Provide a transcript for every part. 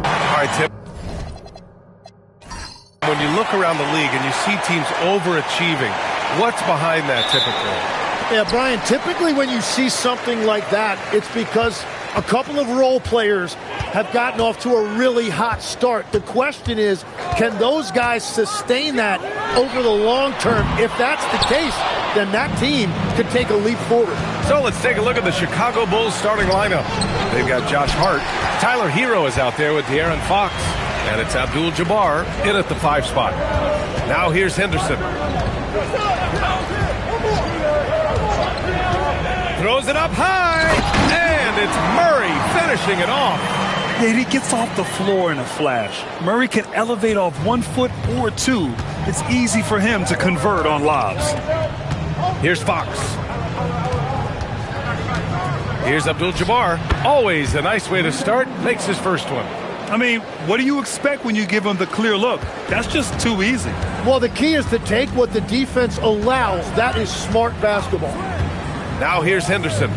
All right, Tip. When you look around the league and you see teams overachieving, what's behind that typically? Yeah, Brian, typically when you see something like that, it's because a couple of role players have gotten off to a really hot start. The question is, can those guys sustain that over the long term? If that's the case, then that team could take a leap forward. So let's take a look at the Chicago Bulls starting lineup. They've got Josh Hart. Tyler Hero is out there with De'Aaron Fox. And it's Abdul-Jabbar in at the 5 spot. Now here's Henderson. Throws it up high. And it's Murray finishing it off. Yeah, he gets off the floor in a flash. Murray can elevate off 1 foot or 2. It's easy for him to convert on lobs. Here's Fox. Here's Abdul-Jabbar. Always a nice way to start. Makes his first one. I mean, what do you expect when you give him the clear look? That's just too easy. Well, the key is to take what the defense allows. That is smart basketball. Now here's Henderson.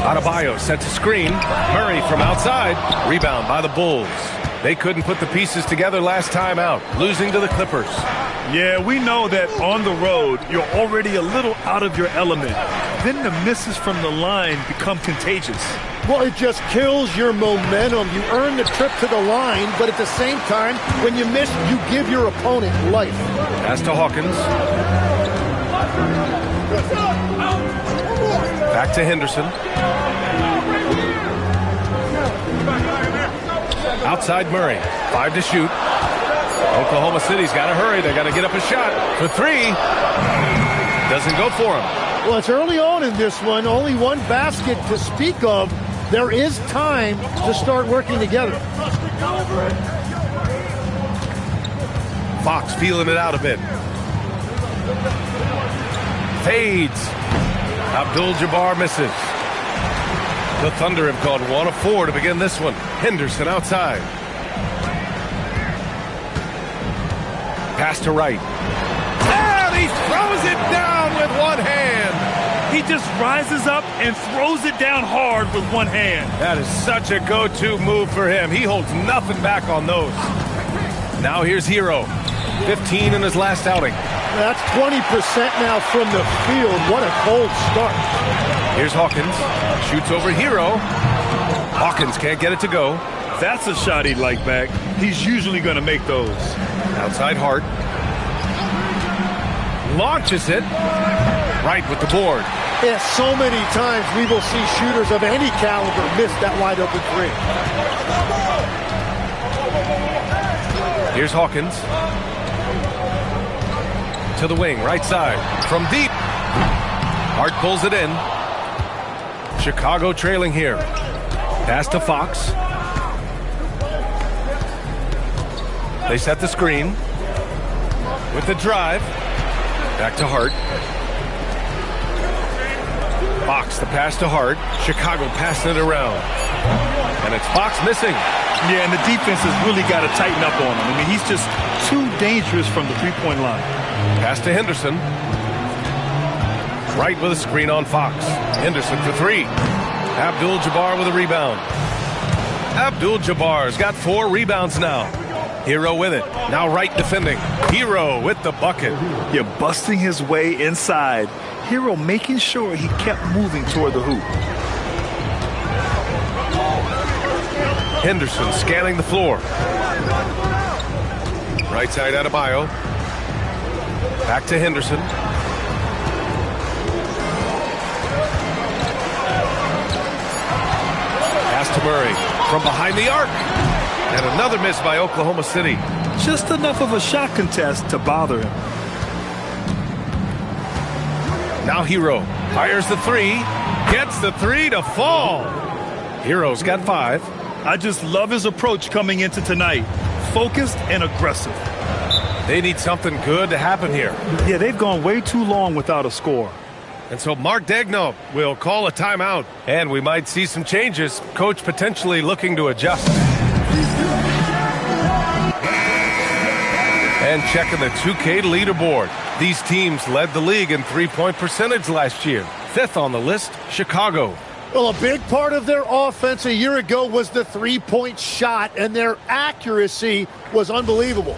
Adebayo sets a screen. Murray from outside. Rebound by the Bulls. They couldn't put the pieces together last time out, losing to the Clippers. Yeah, we know that on the road, you're already a little out of your element. Then the misses from the line become contagious. Well, it just kills your momentum. You earn the trip to the line, but at the same time, when you miss, you give your opponent life. Pass to Hawkins. Back to Henderson. Outside Murray. 5 to shoot. Oklahoma City's got to hurry. They got to get up a shot for 3. Doesn't go for him. Well, it's early on in this one. Only one basket to speak of. There is time to start working together. Fox feeling it out a bit. Fades. Abdul-Jabbar misses. The Thunder have called 1 of 4 to begin this one. Henderson outside. Pass to Wright. And he throws it down with one hand. He just rises up and throws it down hard with one hand. That is such a go-to move for him. He holds nothing back on those. Now here's Hero. 15 in his last outing. That's 20% now from the field. What a cold start. Here's Hawkins. Shoots over Hero. Hawkins can't get it to go. That's a shot he'd like back. He's usually going to make those. Outside Hart. Launches it. Right with the board. Yeah, so many times we will see shooters of any caliber miss that wide open 3. Here's Hawkins. To the wing, right side. From deep. Hart pulls it in. Chicago trailing here. Pass to Fox. They set the screen. With the drive. Back to Hart. Fox, the pass to Hart. Chicago passing it around. And it's Fox missing. Yeah, and the defense has really got to tighten up on him. I mean, he's just too dangerous from the three-point line. Pass to Henderson. Right with a screen on Fox. Henderson for 3. Abdul-Jabbar with a rebound. Abdul-Jabbar's got 4 rebounds now. Hero with it. Now Wright defending. Hero with the bucket. You're busting his way inside. Hero making sure he kept moving toward the hoop. Henderson scanning the floor. Right side Adebayo. Back to Henderson. Pass to Murray from behind the arc. And another miss by Oklahoma City. Just enough of a shot contest to bother him. Now Hero fires the 3. Gets the 3 to fall. Hero's got 5. I just love his approach coming into tonight. Focused and aggressive. They need something good to happen here. Yeah, they've gone way too long without a score. And so Mark Daigneault will call a timeout. And we might see some changes. Coach potentially looking to adjust. And checking the 2K leaderboard. These teams led the league in three-point percentage last year. 5th on the list, Chicago. Well, a big part of their offense a year ago was the three-point shot, and their accuracy was unbelievable.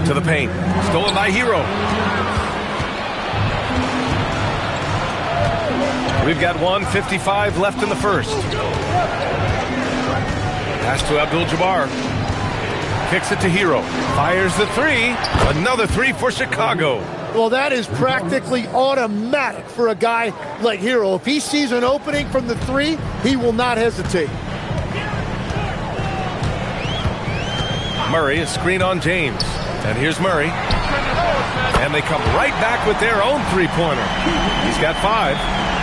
To the paint. Stolen by Hero. We've got 1:55 left in the first. Pass to Abdul-Jabbar. Kicks it to Hero. Fires the three. Another three for Chicago. Well, that is practically automatic for a guy like Hero. If he sees an opening from the three, he will not hesitate. Murray, a screen on James. And here's Murray. And they come right back with their own three-pointer. He's got 5.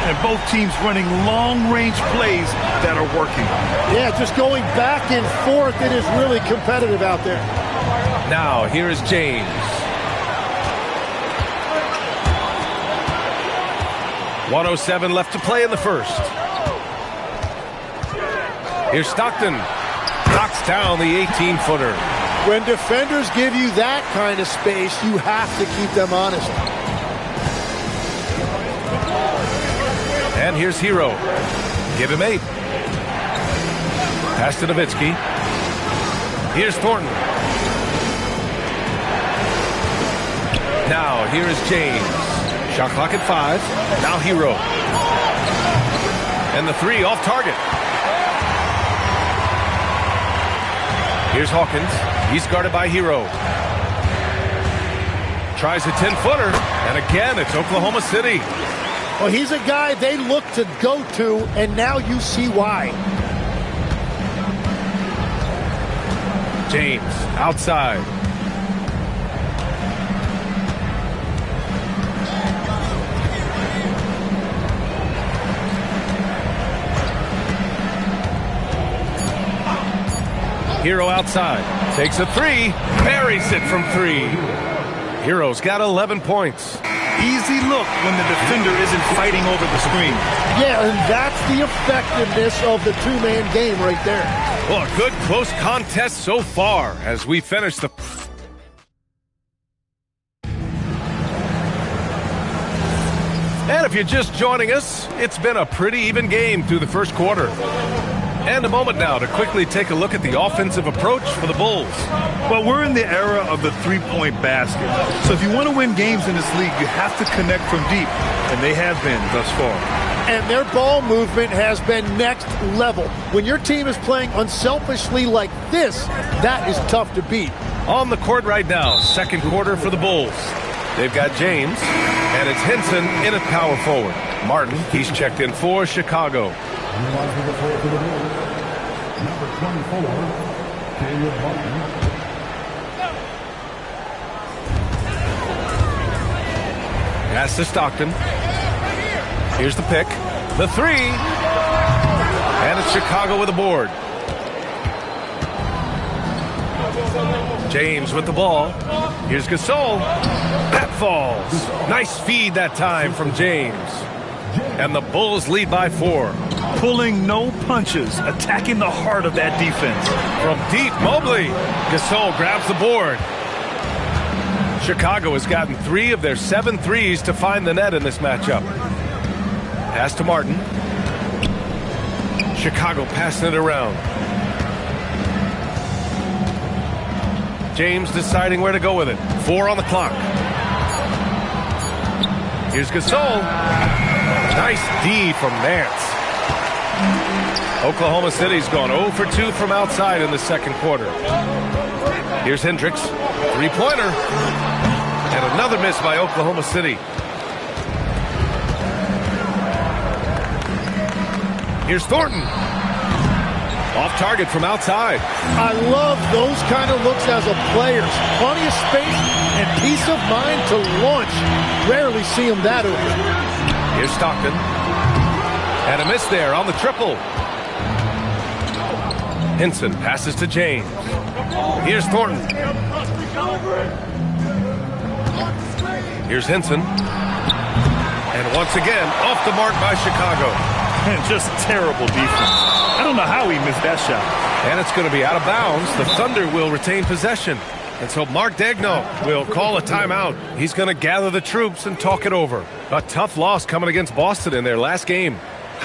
And both teams running long-range plays that are working. Yeah, just going back and forth. It is really competitive out there. Now, here is James. .107 left to play in the first. Here's Stockton. Knocks down the 18-footer. When defenders give you that kind of space, you have to keep them honest. And here's Hero. Give him 8. Pass to Nowitzki. Here's Thornton. Now, here is James. Shot clock at 5. Now Hero. And the 3 off target. Here's Hawkins. He's guarded by Hero. Tries a 10-footer. And again, it's Oklahoma City. Well, he's a guy they look to go to, and now you see why. James, outside. Hero outside. Takes a 3. Buries it from 3. Hero's got 11 points. Easy look when the defender isn't fighting over the screen. Yeah, and that's the effectiveness of the two-man game right there. Well, a good close contest so far as we finish the... And if you're just joining us, it's been a pretty even game through the first quarter. And a moment now to quickly take a look at the offensive approach for the Bulls. Well, we're in the era of the three-point basket. So if you want to win games in this league, you have to connect from deep. And they have been thus far. And their ball movement has been next level. When your team is playing unselfishly like this, that is tough to beat. On the court right now, second quarter for the Bulls. They've got James, and it's Henson in at power forward. Martin, he's checked in for Chicago. Number 24, Caleb Martin. Pass to Stockton. Here's the pick. The 3. And it's Chicago with the board. James with the ball. Here's Gasol. That falls. Nice feed that time from James. And the Bulls lead by 4. Pulling no punches, attacking the heart of that defense. From deep, Mobley. Gasol grabs the board. Chicago has gotten 3 of their 7 threes to find the net in this matchup. Pass to Martin. Chicago passing it around. James deciding where to go with it. 4 on the clock. Here's Gasol. Nice D from Nance. Oklahoma City's gone 0 for 2 from outside in the second quarter. Here's Hendricks. Three-pointer. And another miss by Oklahoma City. Here's Thornton. Off target from outside. I love those kind of looks as a player. Plenty of space and peace of mind to launch. Rarely see him that open. Here's Stockton. And a miss there on the triple. Henson passes to James. Here's Thornton. Here's Henson. And once again, off the mark by Chicago. And just terrible defense. I don't know how he missed that shot. And it's going to be out of bounds. The Thunder will retain possession. And so Mark Daigneault will call a timeout. He's going to gather the troops and talk it over. A tough loss coming against Boston in their last game.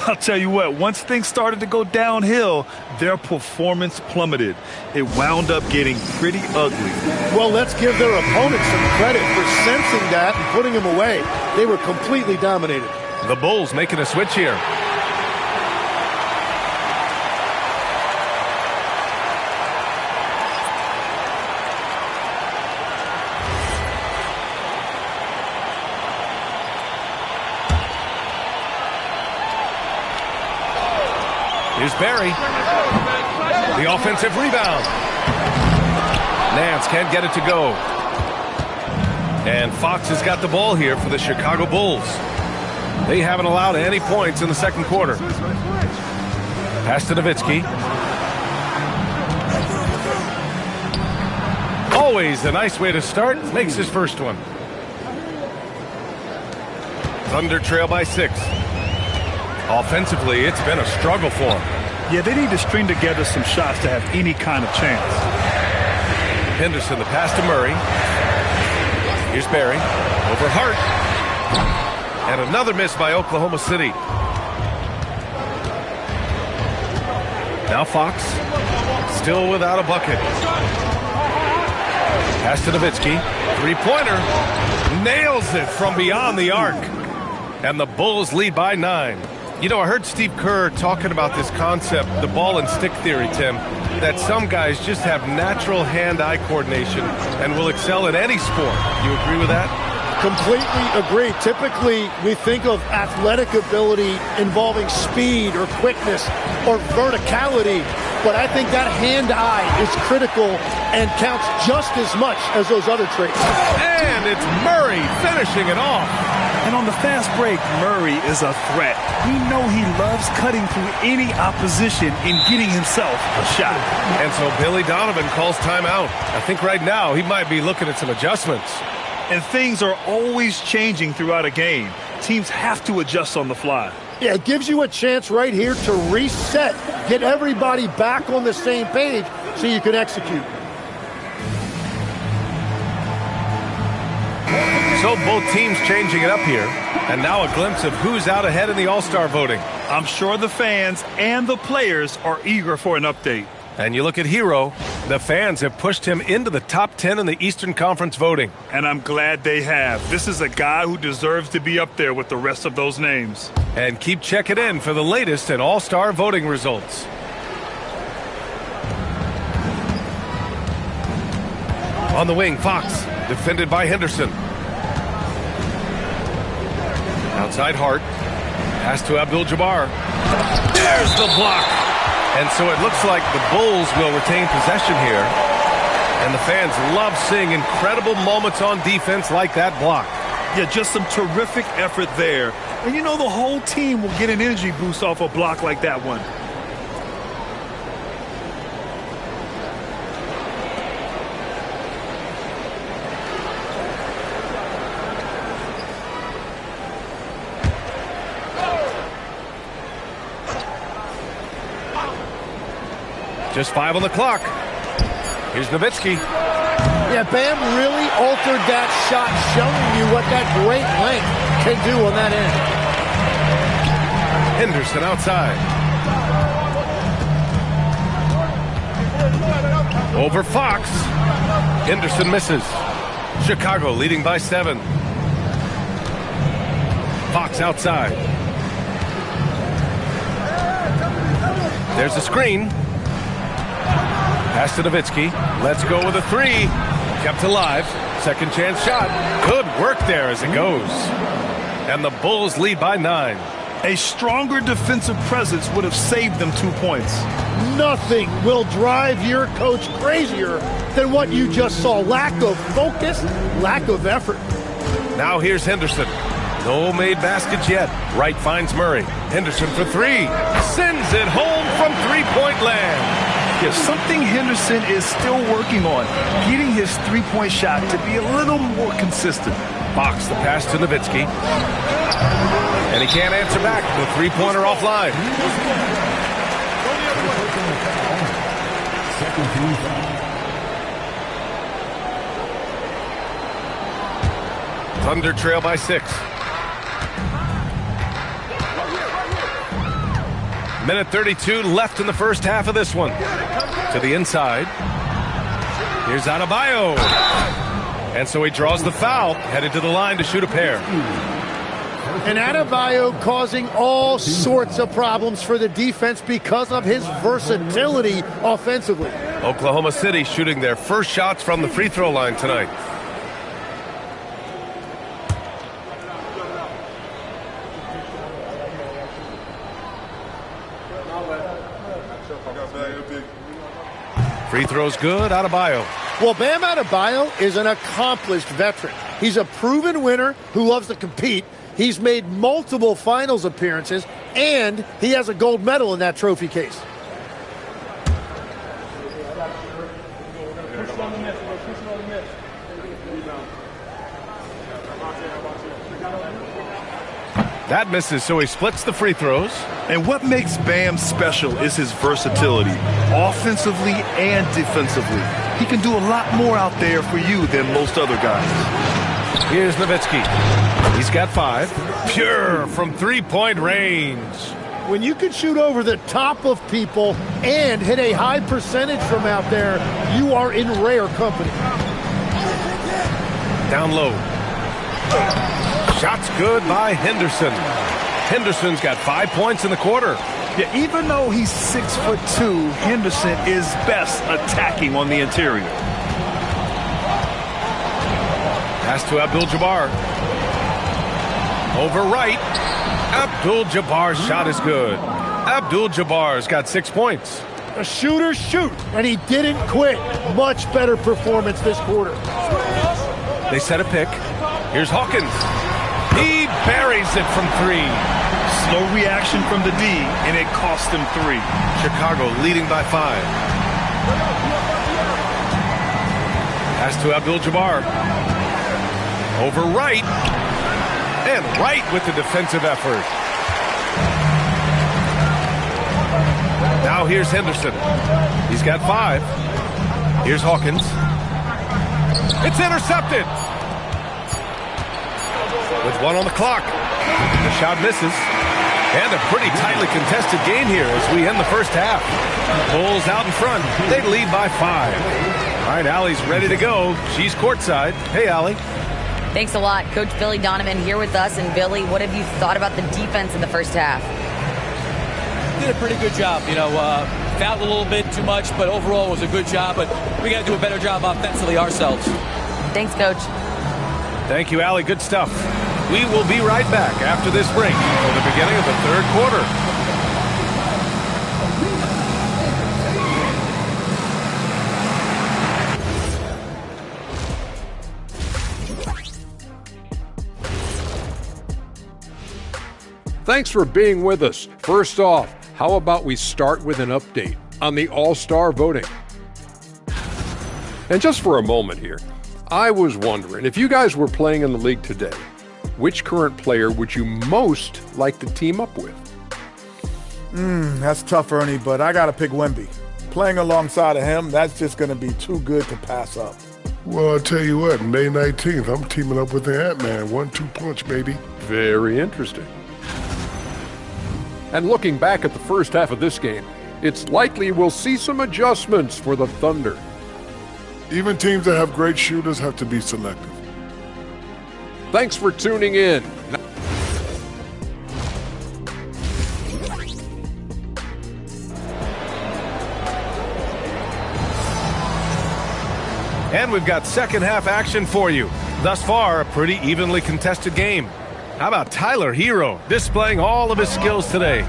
I'll tell you what, once things started to go downhill, their performance plummeted. It wound up getting pretty ugly. Well, let's give their opponents some credit for sensing that and putting them away. They were completely dominated. The Bulls making a switch here. Here's Barry. The offensive rebound. Nance can't get it to go. And Fox has got the ball here for the Chicago Bulls. They haven't allowed any points in the second quarter. Pass to Nowitzki. Always a nice way to start. Makes his first one. Thunder trail by 6. Offensively, it's been a struggle for them. Yeah, they need to string together some shots to have any kind of chance. Henderson, the pass to Murray. Here's Barry. Over Hart. And another miss by Oklahoma City. Now Fox. Still without a bucket. Pass to Nowitzki. Three-pointer. Nails it from beyond the arc. And the Bulls lead by 9. You know, I heard Steve Kerr talking about this concept, the ball and stick theory, Tim, that some guys just have natural hand-eye coordination and will excel at any sport. You agree with that? Completely agree. Typically, we think of athletic ability involving speed or quickness or verticality, but I think that hand-eye is critical and counts just as much as those other traits. And it's Murray finishing it off. And on the fast break, Murray is a threat. We know he loves cutting through any opposition and getting himself a shot. And so Billy Donovan calls timeout. I think right now he might be looking at some adjustments. And things are always changing throughout a game. Teams have to adjust on the fly. Yeah, it gives you a chance right here to reset, get everybody back on the same page so you can execute. So both teams changing it up here. And now a glimpse of who's out ahead in the All-Star voting. I'm sure the fans and the players are eager for an update. And you look at Hero, the fans have pushed him into the top 10 in the Eastern Conference voting. And I'm glad they have. This is a guy who deserves to be up there with the rest of those names. And keep checking in for the latest in All-Star voting results. On the wing, Fox, defended by Henderson. Outside Hart. Pass to Abdul-Jabbar. There's the block. And so it looks like the Bulls will retain possession here. And the fans love seeing incredible moments on defense like that block. Yeah, just some terrific effort there. And you know the whole team will get an energy boost off a block like that one. Just 5 on the clock. Here's Nowitzki. Yeah, Bam really altered that shot, showing you what that great length can do on that end. Henderson outside. Over Fox. Henderson misses. Chicago leading by 7. Fox outside. There's a screen. Pass to Nowitzki. Let's go with a 3. Kept alive. Second chance shot. Good work there as it goes. And the Bulls lead by 9. A stronger defensive presence would have saved them 2 points. Nothing will drive your coach crazier than what you just saw. Lack of focus, lack of effort. Now here's Henderson. No made baskets yet. Wright finds Murray. Henderson for 3. Sends it home from three-point land. Yeah, something Henderson is still working on, getting his three-point shot to be a little more consistent. Fox the pass to Nowitzki. And he can't answer back. The three-pointer offline. Personal foul. Second team foul. Thunder trail by 6. Minute 32 left in the first half of this one. To the inside. Here's Adebayo. And so he draws the foul, headed to the line to shoot a pair. And Adebayo causing all sorts of problems for the defense because of his versatility offensively. Oklahoma City shooting their first shots from the free throw line tonight. Free throw's good, Adebayo. Well, Bam Adebayo is an accomplished veteran. He's a proven winner who loves to compete. He's made multiple finals appearances, and he has a gold medal in that trophy case. That misses, so he splits the free throws. And what makes Bam special is his versatility, offensively and defensively. He can do a lot more out there for you than most other guys. Here's Nowitzki. He's got 5. Pure from three-point range. When you can shoot over the top of people and hit a high percentage from out there, you are in rare company. Down low. Shot's good by Henderson. Henderson's got 5 points in the quarter. Yeah, even though he's 6'2", Henderson is best attacking on the interior. Pass to Abdul-Jabbar. Over right. Abdul-Jabbar's shot is good. Abdul-Jabbar's got 6 points. A shooter shoot, and he didn't quit. Much better performance this quarter. They set a pick. Here's Hawkins. He buries it from 3. Slow reaction from the D, and it cost him 3. Chicago leading by 5. Pass to Abdul-Jabbar. Over right. And right with the defensive effort. Now here's Henderson. He's got 5. Here's Hawkins. It's intercepted. With 1 on the clock. The shot misses. And a pretty tightly contested game here as we end the first half. Bulls out in front. They lead by 5. All right, Allie's ready to go. She's courtside. Hey, Allie. Thanks a lot. Coach Billy Donovan here with us. And Billy, what have you thought about the defense in the first half? Did a pretty good job. Fouled a little bit too much, but overall it was a good job. But we got to do a better job offensively ourselves. Thanks, Coach. Thank you, Allie. Good stuff. We will be right back after this break for the beginning of the third quarter. Thanks for being with us. First off, how about we start with an update on the All-Star voting? And just for a moment here, I was wondering, if you guys were playing in the league today, which current player would you most like to team up with? That's tough, Ernie, but I got to pick Wemby. Playing alongside of him, that's just going to be too good to pass up. Well, I'll tell you what, May 19th, I'm teaming up with the Ant-Man. 1-2 punch, baby. Very interesting. And looking back at the first half of this game, it's likely we'll see some adjustments for the Thunder. Even teams that have great shooters have to be selective. Thanks for tuning in. And we've got second half action for you. Thus far, a pretty evenly contested game. How about Tyler Hero displaying all of his skills today?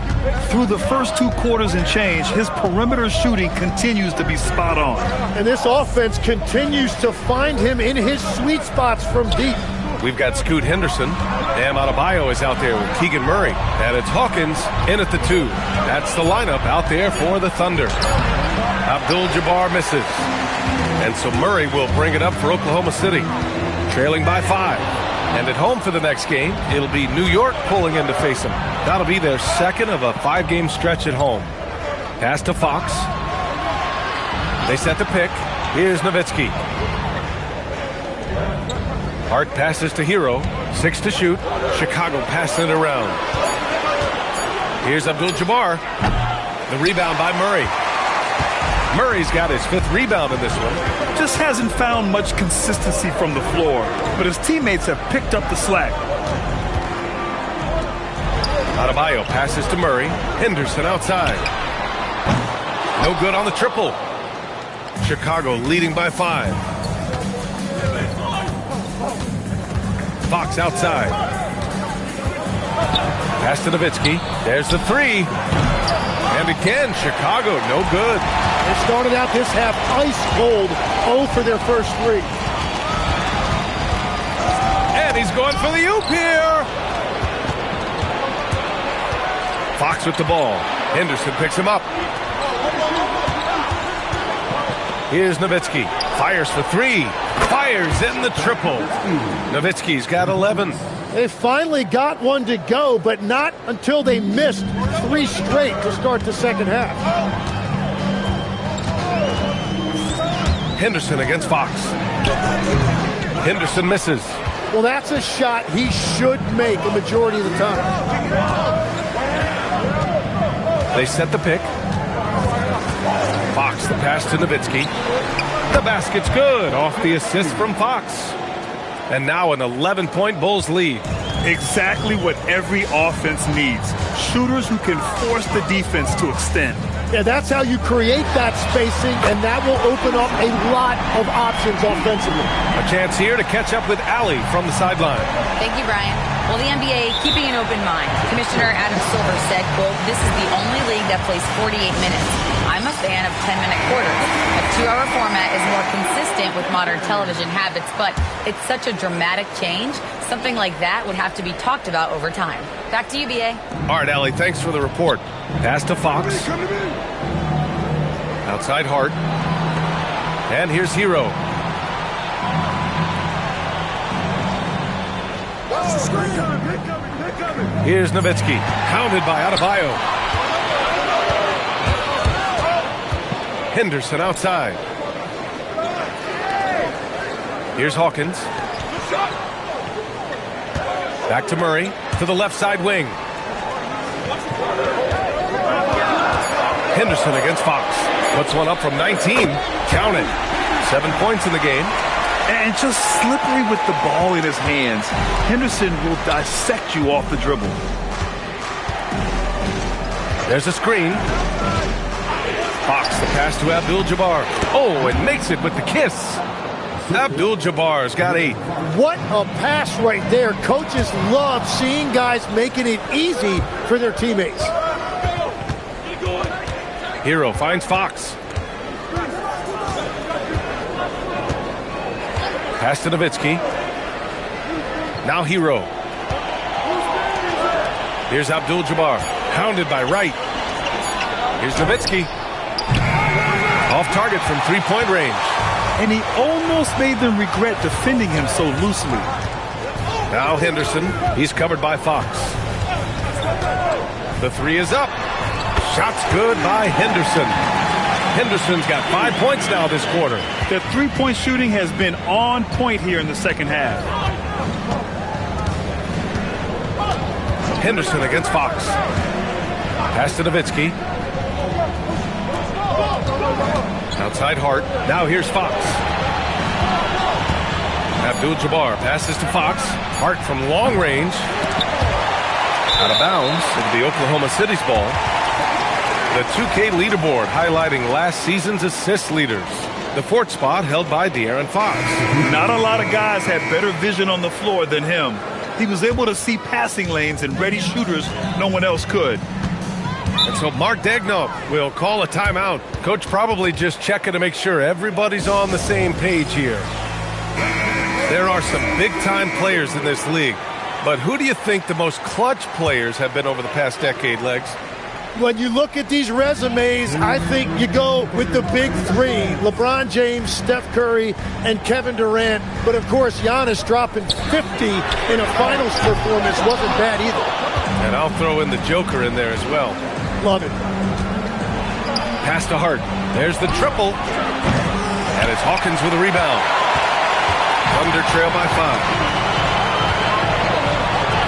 Through the first 2 quarters and change, his perimeter shooting continues to be spot on. And this offense continues to find him in his sweet spots from deep. We've got Scoot Henderson. Bam Adebayo is out there with Keegan Murray. And it's Hawkins in at the 2. That's the lineup out there for the Thunder. Abdul-Jabbar misses. And so Murray will bring it up for Oklahoma City, trailing by 5. And at home for the next game, it'll be New York pulling in to face them. That'll be their second of a 5-game stretch at home. Pass to Fox. They set the pick. Here's Nowitzki. Hart passes to Hero. 6 to shoot. Chicago passing it around. Here's Abdul-Jabbar. The rebound by Murray. Murray's got his 5th rebound in this one. Just hasn't found much consistency from the floor, but his teammates have picked up the slack. Adebayo passes to Murray. Henderson outside. No good on the triple. Chicago leading by 5. Fox outside. Pass to Nowitzki. There's the 3. And again, Chicago, no good. They started out this half ice cold, 0 for their first 3. And he's going for the oop here. Fox with the ball. Henderson picks him up. Here's Nowitzki. Fires for 3. Fires in the triple. Nowitzki's got 11. They finally got one to go, but not until they missed 3 straight to start the second half. Henderson against Fox. Henderson misses. Well, that's a shot he should make a majority of the time. They set the pick. Fox, the pass to Nowitzki. The basket's good. Off the assist from Fox. And now an 11-point Bulls lead. Exactly what every offense needs. Shooters who can force the defense to extend. Yeah, that's how you create that spacing, and that will open up a lot of options offensively. A chance here to catch up with Allie from the sideline. Thank you, Brian. Well, the NBA keeping an open mind. Commissioner Adam Silver said, quote, "This is the only league that plays 48 minutes. I'm a fan of 10-minute quarters. A 2-hour format is more consistent with modern television habits, but it's such a dramatic change. Something like that would have to be talked about over time." Back to you, BA. All right, Allie, thanks for the report. Pass to Fox. Outside Hart. And here's Hero. Here's Nowitzki. Hounded by Adebayo. Henderson outside. Here's Hawkins. Back to Murray. To the left side wing. Henderson against Fox. Puts one up from 19. Count it. 7 points in the game. And just slippery with the ball in his hands. Henderson will dissect you off the dribble. There's a screen. Fox, the pass to Abdul-Jabbar. Oh, and makes it with the kiss. Abdul-Jabbar's got 8. What a pass right there. Coaches love seeing guys making it easy for their teammates. Hero finds Fox. Pass to Nowitzki. Now Hero. Here's Abdul-Jabbar. Hounded by Wright. Here's Nowitzki. Off target from 3-point range. And he almost made them regret defending him so loosely. Now Henderson. He's covered by Fox. The 3 is up. Shot's good by Henderson. Henderson's got 5 points now this quarter. The 3-point shooting has been on point here in the second half. Henderson against Fox. Pass to Nowitzki. Outside Hart. Now here's Fox. Abdul-Jabbar passes to Fox. Hart from long range. Out of bounds into the Oklahoma City's ball. The 2K leaderboard highlighting last season's assist leaders. The 4th spot held by De'Aaron Fox. Not a lot of guys had better vision on the floor than him. He was able to see passing lanes and ready shooters no one else could. And so Mark Daigneault will call a timeout. Coach probably just checking to make sure everybody's on the same page here. There are some big-time players in this league. But who do you think the most clutch players have been over the past decade, Legs? When you look at these resumes, I think you go with the big 3. LeBron James, Steph Curry, and Kevin Durant. But, of course, Giannis dropping 50 in a finals performance wasn't bad either. And I'll throw in the Joker in there as well. Love it. Pass to Hart. There's the triple. And it's Hawkins with a rebound. Thunder trail by 5.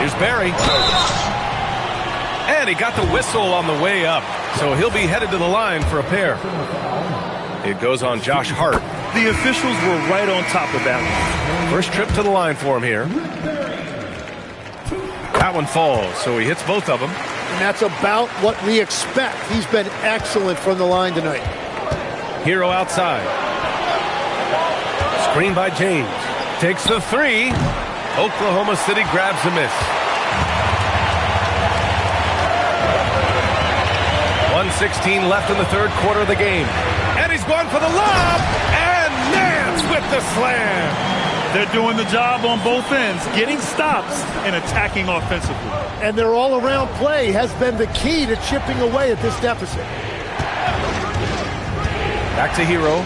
Here's Barry. And he got the whistle on the way up. So he'll be headed to the line for a pair. It goes on Josh Hart. The officials were right on top of that one. First trip to the line for him here. That one falls, so he hits both of them. And that's about what we expect. He's been excellent from the line tonight. Hero outside. Screen by James. Takes the three. Oklahoma City grabs a miss. 1:16 left in the third quarter of the game. And he's going for the lob. And Nance with the slam. They're doing the job on both ends, getting stops and attacking offensively. And their all-around play has been the key to chipping away at this deficit. Back to Hero.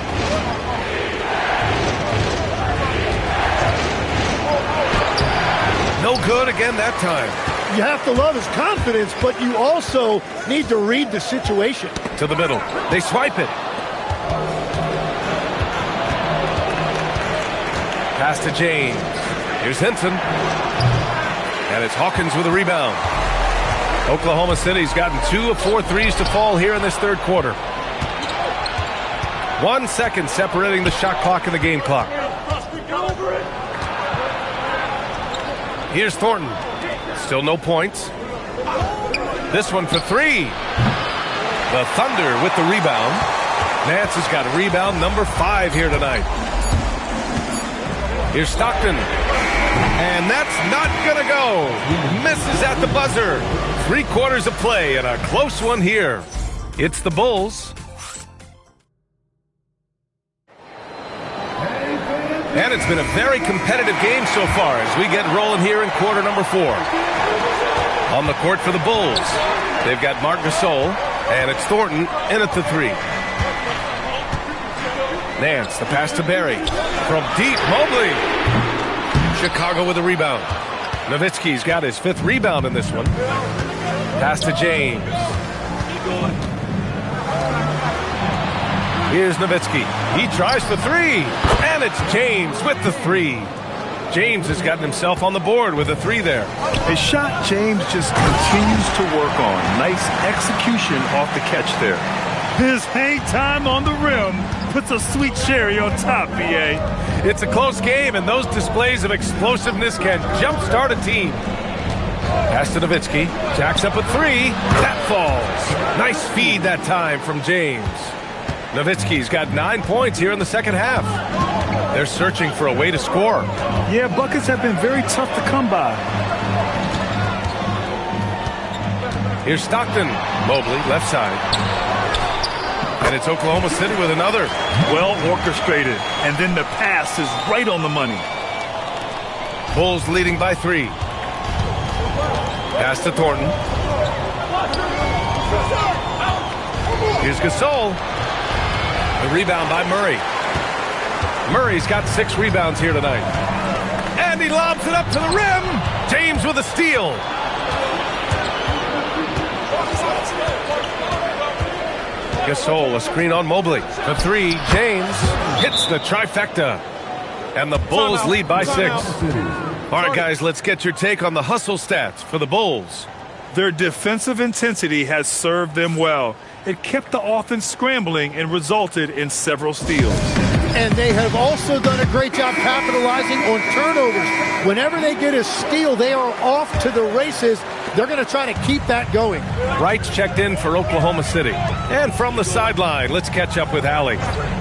No good again that time. You have to love his confidence, but you also need to read the situation. To the middle. They swipe it. Pass to James. Here's Henson. And it's Hawkins with a rebound. Oklahoma City's gotten 2 of 4 threes to fall here in this third quarter. 1 second separating the shot clock and the game clock. Here's Thornton. Still no points. This one for 3. The Thunder with the rebound. Nance has got a rebound number 5 here tonight. Here's Stockton. And that's not going to go. Misses at the buzzer. 3 quarters of play and a close one here. It's the Bulls. And it's been a very competitive game so far as we get rolling here in quarter number 4. On the court for the Bulls, they've got Marc Gasol, and it's Thornton in at the 3. Nance, the pass to Barry. From deep, Mobley. Chicago with a rebound. Nowitzki's got his 5th rebound in this one. Pass to James. Here's Nowitzki. He tries for 3. And it's James with the 3. James has gotten himself on the board with a 3 there. A shot James just continues to work on. Nice execution off the catch there. His hang time on the rim puts a sweet cherry on top, B.A. It's a close game, and those displays of explosiveness can jumpstart a team. Pass to Nowitzki. Jacks up a 3. That falls. Nice feed that time from James. Nowitzki's got 9 points here in the second half. They're searching for a way to score. Yeah, buckets have been very tough to come by. Here's Stockton. Mobley, left side. And it's Oklahoma City with another. Well orchestrated. And then the pass is right on the money. Bulls leading by 3. Pass to Thornton. Here's Gasol. The rebound by Murray. Murray's got 6 rebounds here tonight. And he lobs it up to the rim. James with a steal. Gasol, a screen on Mobley. The 3, James hits the trifecta. And the Bulls lead by 6. All right, guys, let's get your take on the hustle stats for the Bulls. Their defensive intensity has served them well. It kept the offense scrambling and resulted in several steals. And they have also done a great job capitalizing on turnovers. Whenever they get a steal, they are off to the races. They're going to try to keep that going. Wright's checked in for Oklahoma City. And from the sideline, let's catch up with Allie.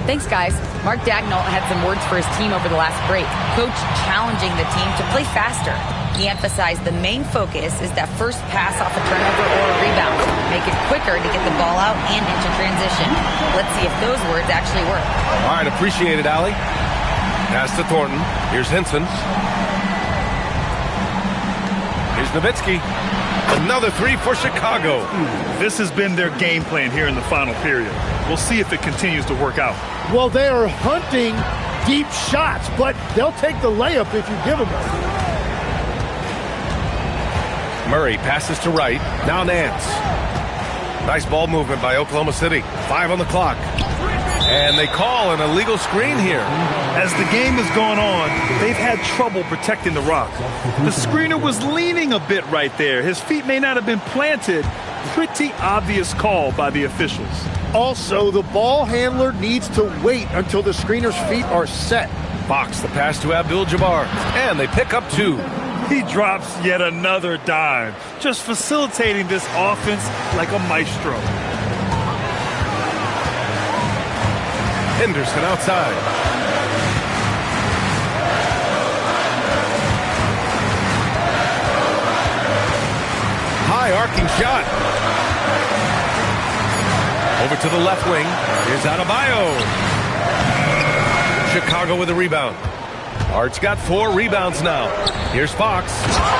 Thanks, guys. Mark Dagnall had some words for his team over the last break. Coach challenging the team to play faster. He emphasized the main focus is that first pass off a turnover or a rebound. Make it quicker to get the ball out and into transition. Let's see if those words actually work. All right, appreciate it, Allie. Pass to Thornton. Here's Henson. Here's Nowitzki. Another 3 for Chicago. This has been their game plan here in the final period. We'll see if it continues to work out. Well, they are hunting deep shots, but they'll take the layup if you give them it. Murray passes to Wright. Now Nance. Nice ball movement by Oklahoma City. 5 on the clock. And they call an illegal screen here. As the game has gone on, they've had trouble protecting the rock. The screener was leaning a bit right there. His feet may not have been planted. Pretty obvious call by the officials. Also, the ball handler needs to wait until the screener's feet are set. Fox, the pass to Abdul-Jabbar. And they pick up 2. He drops yet another dime, just facilitating this offense like a maestro. Henderson outside. High arcing shot. Over to the left wing. Here's Adebayo. Chicago with a rebound. Art's got 4 rebounds now. Here's Fox.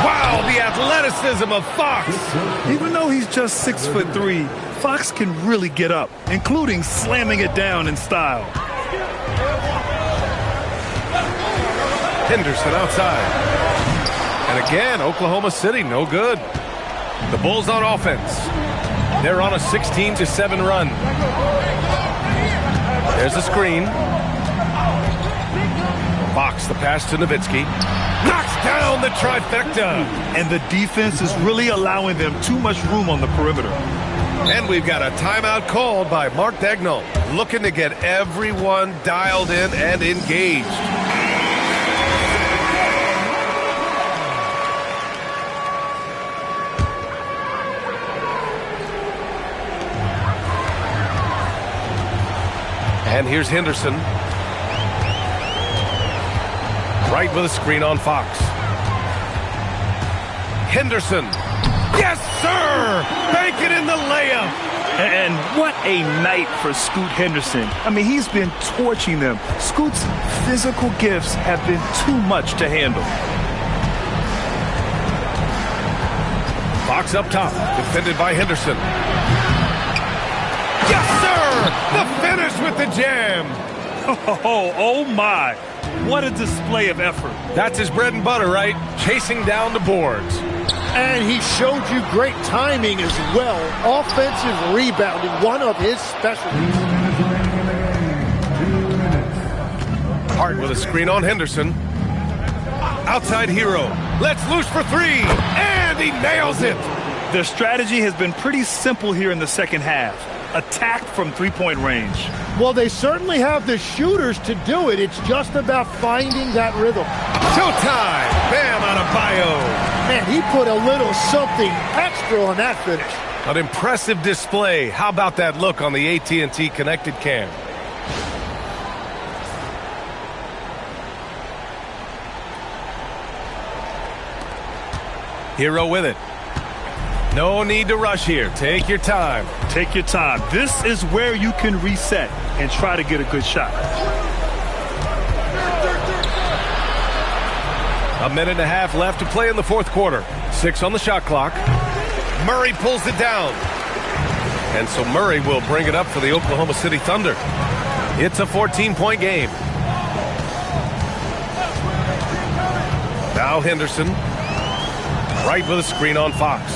Wow, the athleticism of Fox. Even though he's just 6'3", Fox can really get up, including slamming it down in style. Henderson outside. And again, Oklahoma City, no good. The Bulls on offense. They're on a 16-7 run. There's a screen. Fox, the pass to Nowitzki. Knocks down the trifecta. And the defense is really allowing them too much room on the perimeter. And we've got a timeout called by Mark Daigneault, looking to get everyone dialed in and engaged. And here's Henderson. Right with a screen on Fox. Henderson. Yes, sir! Bank it in the layup. And what a night for Scoot Henderson. I mean, he's been torching them. Scoot's physical gifts have been too much to handle. Fox up top, defended by Henderson. Yes, sir! The finish with the jam. Oh my. What a display of effort. That's his bread and butter, right? Chasing down the boards. And he showed you great timing as well. Offensive rebounding, one of his specialties. Hart with a screen on Henderson. Outside Hero. Let's loose for 3. And he nails it. Their strategy has been pretty simple here in the second half. Attack from three-point range. Well, they certainly have the shooters to do it. It's just about finding that rhythm. Showtime! Bam Adebayo. Man, he put a little something extra on that finish. An impressive display. How about that look on the AT&T connected cam? Hero with it. No need to rush here. Take your time. Take your time. This is where you can reset and try to get a good shot. A minute and a half left to play in the fourth quarter. 6 on the shot clock. Murray pulls it down. And so Murray will bring it up for the Oklahoma City Thunder. It's a 14-point game. Now Henderson. Right with a screen on Fox.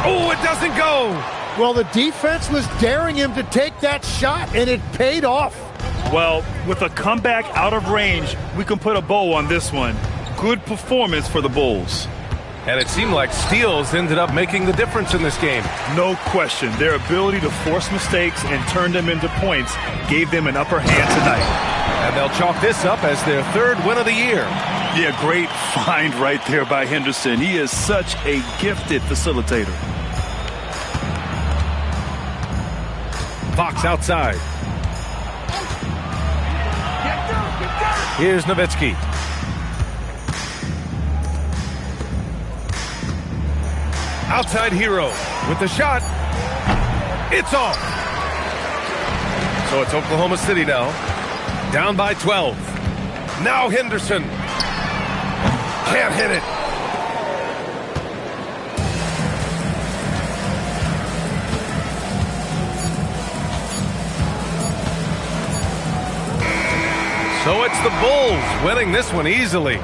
Oh, it doesn't go. Well, the defense was daring him to take that shot, and it paid off. Well, with a comeback out of range, we can put a bow on this one. Good performance for the Bulls. And it seemed like steals ended up making the difference in this game. No question. Their ability to force mistakes and turn them into points gave them an upper hand tonight. And they'll chalk this up as their 3rd win of the year. Yeah, great find right there by Henderson. He is such a gifted facilitator. Fox outside. Here's Nowitzki. Outside Hero with the shot. It's off. So it's Oklahoma City now. Down by 12. Now Henderson. Can't hit it. So it's the Bulls winning this one easily.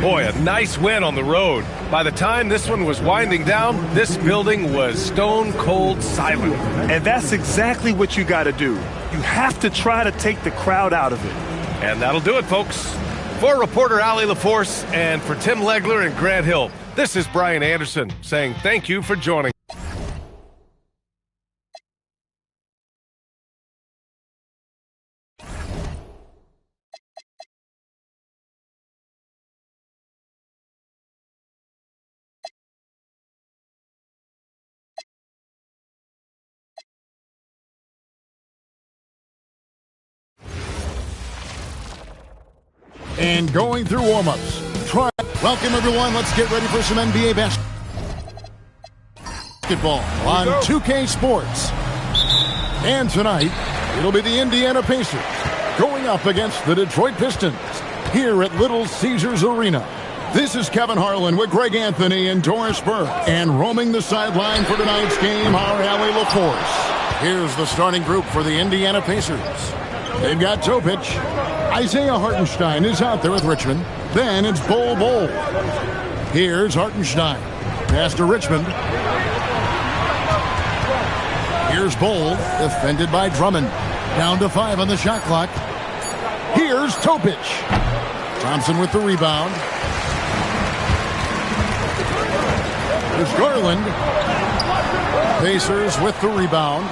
Boy, a nice win on the road. By the time this one was winding down, this building was stone cold silent. And that's exactly what you got to do. You have to try to take the crowd out of it. And that'll do it, folks. For reporter Allie LaForce and for Tim Legler and Grant Hill, this is Brian Anderson saying thank you for joining. And going through warm-ups. Welcome, everyone. Let's get ready for some NBA basketball on 2K Sports. And tonight, it'll be the Indiana Pacers going up against the Detroit Pistons here at Little Caesars Arena. This is Kevin Harlan with Greg Anthony and Doris Burke. And roaming the sideline for tonight's game, our Allie LaForce. Here's the starting group for the Indiana Pacers. They've got Topic. Isaiah Hartenstein is out there with Richmond. Then it's Bol Bol. Here's Hartenstein. Pass to Richmond. Here's Bol, defended by Drummond. Down to 5 on the shot clock. Here's Topic. Thompson with the rebound. Here's Garland. Pacers with the rebound.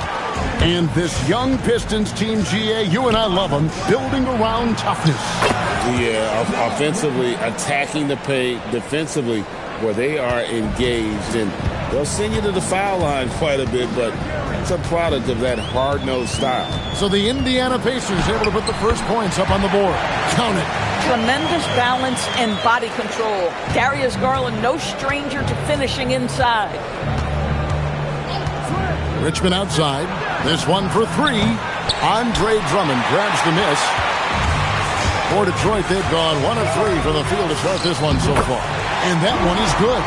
And this young Pistons team, GA, you and I love them, building around toughness. Yeah, offensively, attacking the paint, defensively, where they are engaged. And they'll send you to the foul line quite a bit, but it's a product of that hard-nosed style. So the Indiana Pacers able to put the first points up on the board. Count it. Tremendous balance and body control. Darius Garland, no stranger to finishing inside. Richmond outside. This one for 3. Andre Drummond grabs the miss. For Detroit, they've gone 1 of 3 from the field to start this one so far. And that one is good.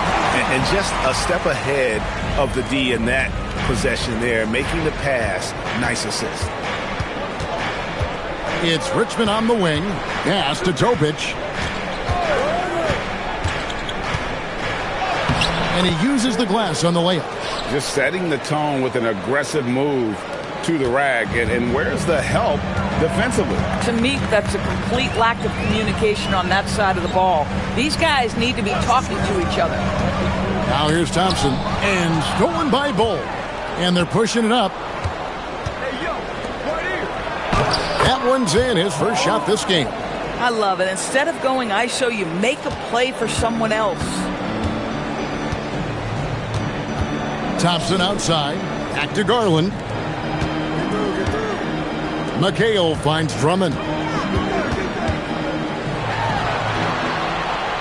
And just a step ahead of the D in that possession there, making the pass. Nice assist. It's Richmond on the wing. Pass to Topic. And he uses the glass on the layup. Just setting the tone with an aggressive move to the rack. And where's the help defensively? To me, that's a complete lack of communication on that side of the ball. These guys need to be talking to each other. Now here's Thompson. And stolen by Bol. And they're pushing it up. That one's in. His first shot this game. I love it. Instead of going ISO, you make a play for someone else. Thompson outside. Back to Garland. McHale finds Drummond.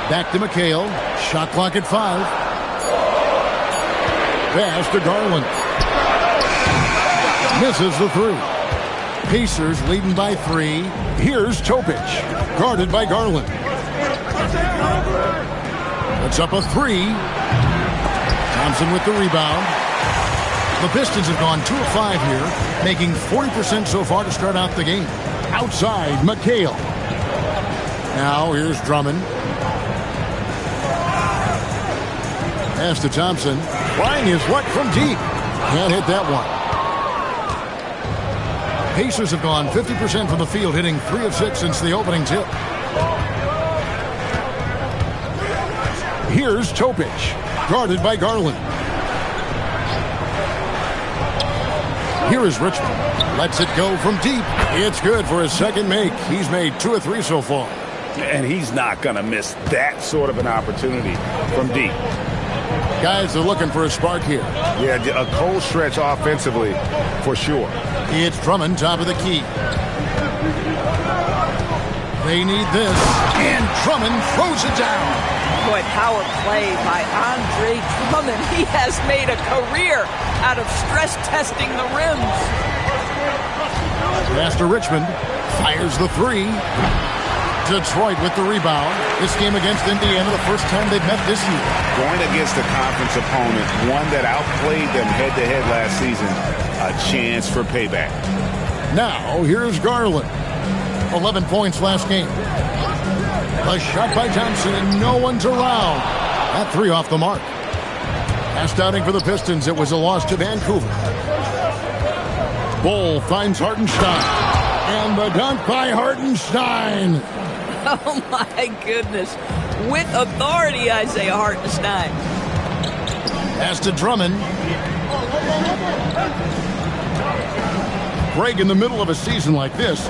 Back to McHale. Shot clock at 5. Pass to Garland. Misses the 3. Pacers leading by 3. Here's Topic. Guarded by Garland. It's up a 3. Thompson with the rebound. The Pistons have gone 2 of 5 here, making 40% so far to start out the game. Outside, McHale. Now here's Drummond. Pass to Thompson. Flying is what from deep. Can't hit that one. Pacers have gone 50% from the field, hitting 3 of 6 since the opening tip. Here's Topic. Guarded by Garland. Here is Richmond. Lets it go from deep. It's good for his second make. He's made 2 of 3 so far. And he's not going to miss that sort of an opportunity from deep. Guys are looking for a spark here. Yeah, a cold stretch offensively for sure. It's Drummond, top of the key. They need this. And Drummond throws it down. Boy, power play by Andre Drummond. He has made a career out of stress testing the rims. Pass to Richmond. Fires the 3. Detroit with the rebound. This game against Indiana, the first time they've met this year. Going against a conference opponent, one that outplayed them head-to-head last season, a chance for payback. Now, here's Garland. 11 points last game. A shot by Thompson, and no one's around. That 3 off the mark. Last outing for the Pistons, it was a loss to Vancouver. Bull finds Hartenstein. And the dunk by Hartenstein. Oh, my goodness. With authority, Isaiah Hartenstein. Pass to Drummond. Greg, in the middle of a season like this,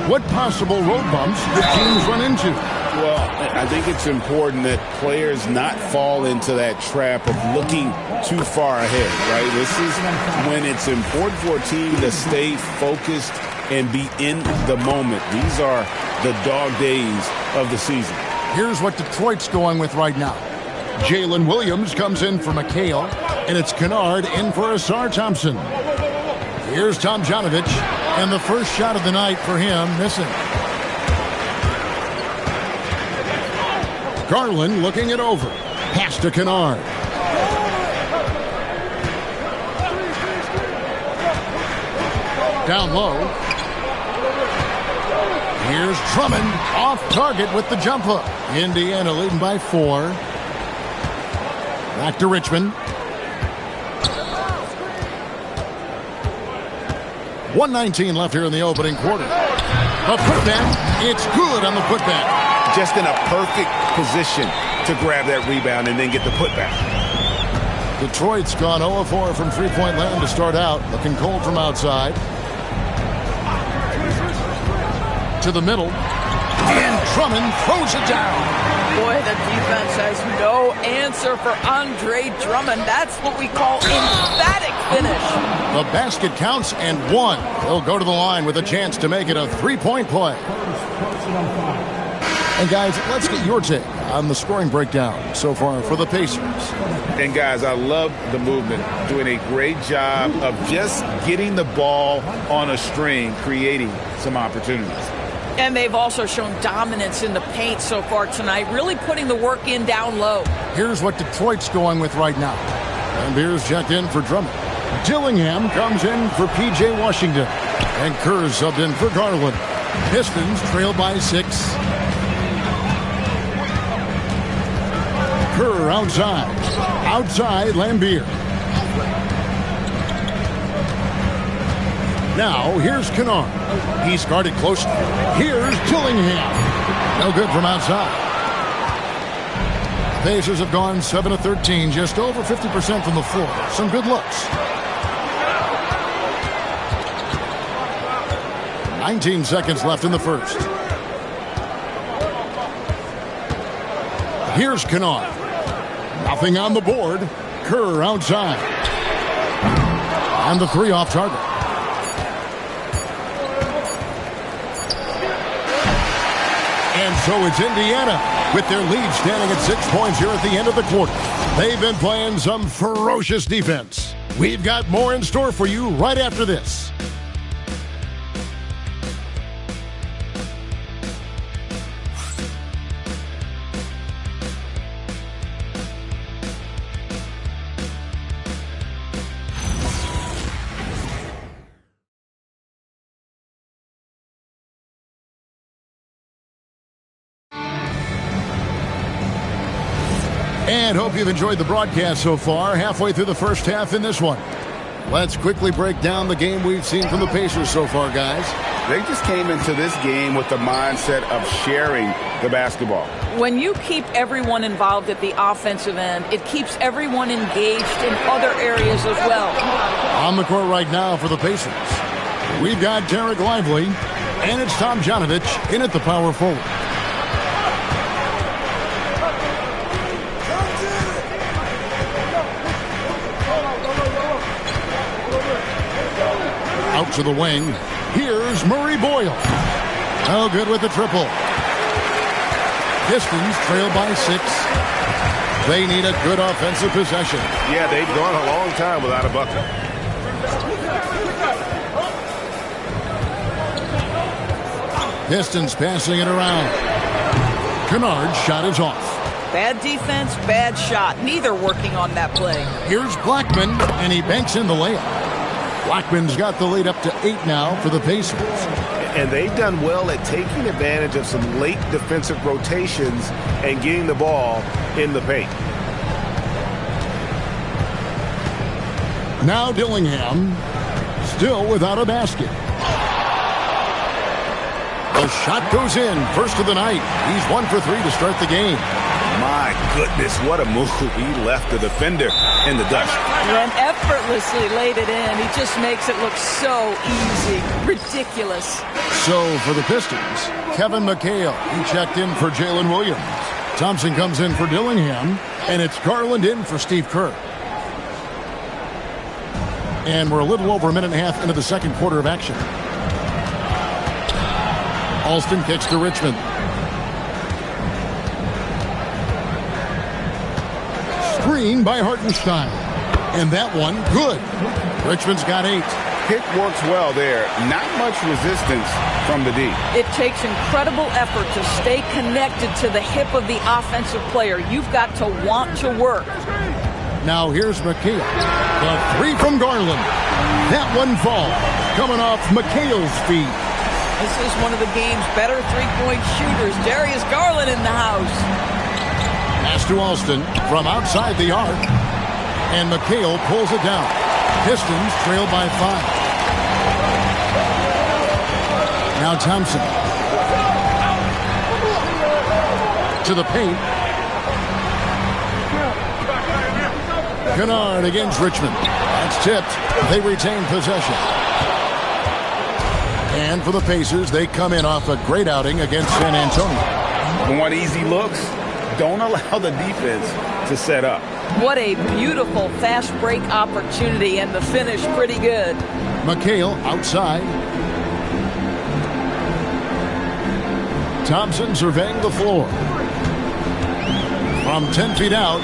what possible road bumps do teams run into? Well, I think it's important that players not fall into that trap of looking too far ahead, right? This is when it's important for a team to stay focused and be in the moment. These are the dog days of the season. Here's what Detroit's going with right now. Jalen Williams comes in for McHale, and it's Kennard in for Asar Thompson. Here's Tomjanovich, and the first shot of the night for him missing. Garland looking it over. Pass to Kennard. Down low. Here's Drummond off target with the jump hook. Indiana leading by 4. Back to Richmond. 1:19 left here in the opening quarter. A putback. It's good on the putback. Just in a perfect position to grab that rebound and then get the putback. Detroit's gone 0-4 from three-point land to start out. Looking cold from outside. To the middle. And Drummond throws it down. Boy, the defense has no answer for Andre Drummond. That's what we call emphatic finish. The basket counts and 1. He'll go to the line with a chance to make it a 3-point play. And guys, let's get your take on the scoring breakdown so far for the Pacers. And guys, I love the movement. Doing a great job of just getting the ball on a string, creating some opportunities. And they've also shown dominance in the paint so far tonight, really putting the work in down low. Here's what Detroit's going with right now. And here's checked in for Drummond. Dillingham comes in for P.J. Washington. And Kerr subbed in for Garland. Pistons trail by 6. Kerr outside. Outside, Lambier. Now, here's Kennard. He's guarded closely. Here's Dillingham. No good from outside. Pacers have gone 7 of 13, just over 50% from the floor. Some good looks. 19 seconds left in the first. Here's Kennard. Nothing on the board. Kerr outside. And the 3 off target. And so it's Indiana with their lead standing at 6 points here at the end of the quarter. They've been playing some ferocious defense. We've got more in store for you right after this. And hope you've enjoyed the broadcast so far. Halfway through the first half in this one. Let's quickly break down the game we've seen from the Pacers so far, guys. They just came into this game with the mindset of sharing the basketball. When you keep everyone involved at the offensive end, it keeps everyone engaged in other areas as well. On the court right now for the Pacers, we've got Derek Lively, and it's Tomjanovich in at the power forward. Out to the wing. Here's Murray Boyle. Oh, good with the triple. Pistons trail by 6. They need a good offensive possession. Yeah, they've gone a long time without a bucket. Pistons passing it around. Kennard's shot is off. Bad defense, bad shot. Neither working on that play. Here's Blackman, and he banks in the layup. Blackman's got the lead up to 8 now for the Pacers. and they've done well at taking advantage of some late defensive rotations and getting the ball in the paint. Now Dillingham, still without a basket. The shot goes in, first of the night. He's 1 for 3 to start the game. My goodness, what a move. He left the defender in the dust. And effortlessly laid it in. He just makes it look so easy. Ridiculous. So for the Pistons, Kevin McHale, he checked in for Jalen Williams. Thompson comes in for Dillingham, and it's Garland in for Steve Kerr. And we're a little over a minute and a half into the second quarter of action. Alston kicks to Richmond. Screen by Hartenstein. And that one, good. Richmond's got 8. Pick works well there. Not much resistance from the D. It takes incredible effort to stay connected to the hip of the offensive player. You've got to want to work. Now here's McHale. The 3 from Garland. That one falls. Coming off McHale's feet. This is one of the game's better three-point shooters. Darius Garland in the house. Pass to Alston from outside the arc. And McHale pulls it down. Pistons trail by 5. Now Thompson. To the paint. Kennard against Richmond. That's tipped. They retain possession. And for the Pacers, they come in off a great outing against San Antonio. Want easy looks? Don't allow the defense to set up. What a beautiful fast break opportunity, and the finish pretty good. McHale outside. Thompson surveying the floor. From 10 feet out,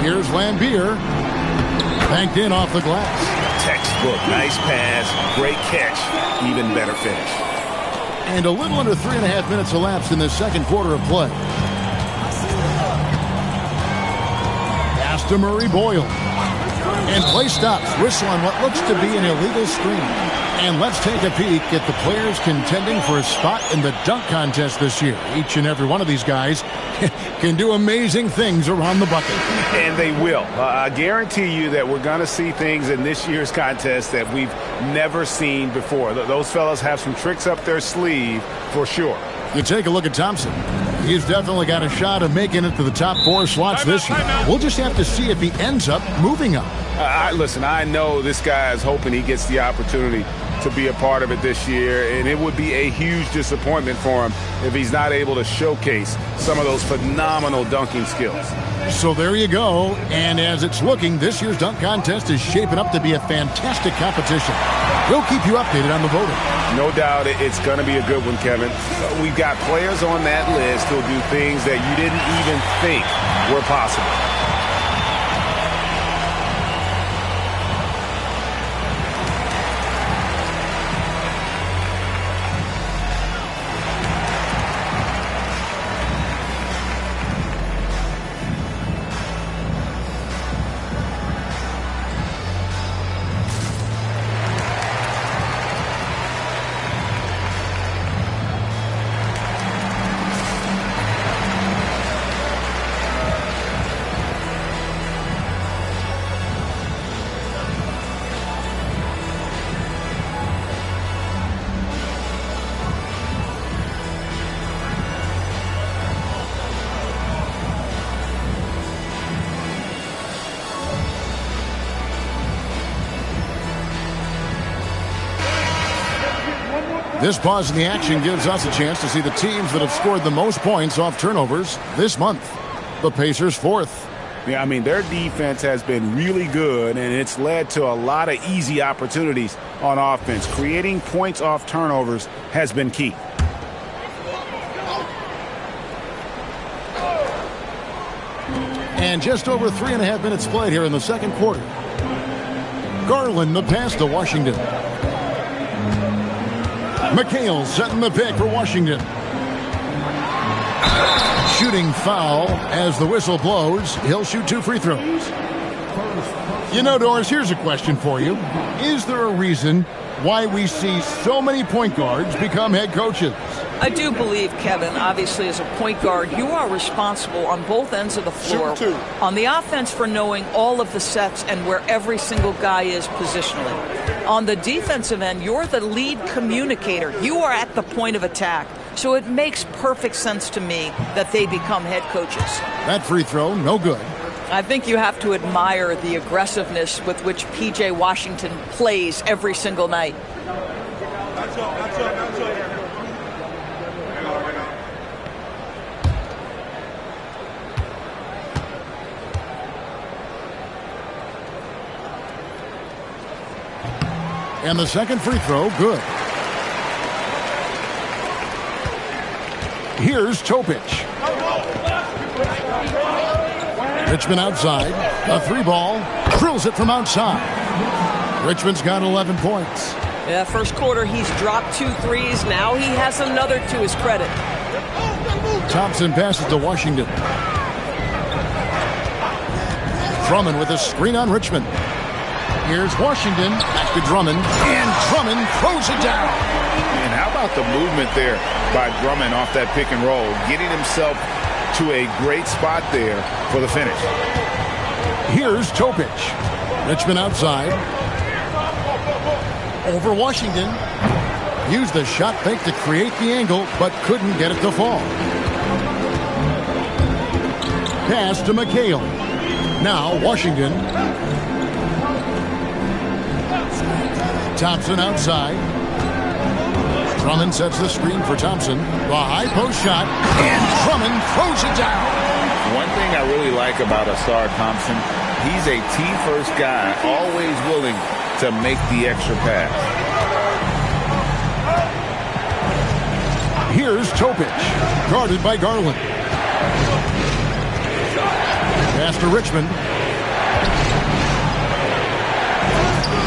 here's Lambier. Banked in off the glass. Textbook, nice pass, great catch, even better finish. And a little under 3.5 minutes elapsed in the second quarter of play. Pass to Murray Boyle. And play stops. Whistle on what looks to be an illegal screen. And let's take a peek at the players contending for a spot in the dunk contest this year. Each and every one of these guys can do amazing things around the bucket. And they will. I guarantee you that we're going to see things in this year's contest that we've never seen before. Those fellas have some tricks up their sleeve for sure. You take a look at Thompson. He's definitely got a shot of making it to the top 4 slots this year. We'll just have to see if he ends up moving up. Listen, I know this guy is hoping he gets the opportunity to be a part of it this year, and it would be a huge disappointment for him if he's not able to showcase some of those phenomenal dunking skills. So there you go, and as it's looking, this year's dunk contest is shaping up to be a fantastic competition. We'll keep you updated on the voting. No doubt it's going to be a good one, Kevin. We've got players on that list who'll do things that you didn't even think were possible. This pause in the action gives us a chance to see the teams that have scored the most points off turnovers this month. The Pacers 4th. Yeah, I mean, their defense has been really good, and it's led to a lot of easy opportunities on offense. Creating points off turnovers has been key. And just over 3.5 minutes played here in the second quarter. Garland the pass to Washington. McHale setting the pick for Washington. Shooting foul as the whistle blows. He'll shoot 2 free throws. You know, Doris, here's a question for you. Is there a reason why we see so many point guards become head coaches? I do believe, Kevin, obviously as a point guard, you are responsible on both ends of the floor. On the offense for knowing all of the sets and where every single guy is positionally. On the defensive end, you're the lead communicator. You are at the point of attack. So it makes perfect sense to me that they become head coaches. That free throw, no good. I think you have to admire the aggressiveness with which P.J. Washington plays every single night. And the second free throw, good. Here's Topic. Richmond outside. A three ball. Drills it from outside. Richmond's got 11 points. Yeah, first quarter he's dropped 2 threes. Now he has another to his credit. Thompson passes to Washington. Drummond with a screen on Richmond. Here's Washington, back to Drummond, and Drummond throws it down. And how about the movement there by Drummond off that pick and roll, getting himself to a great spot there for the finish. Here's Topic. Richmond outside. Over Washington. Used the shot fake to create the angle, but couldn't get it to fall. Pass to McHale. Now Washington. Thompson outside. Drummond sets the screen for Thompson. The high post shot, and Drummond throws it down. One thing I really like about Asar Thompson, he's a team-first guy, always willing to make the extra pass. Here's Topic, guarded by Garland. Pass to Richmond.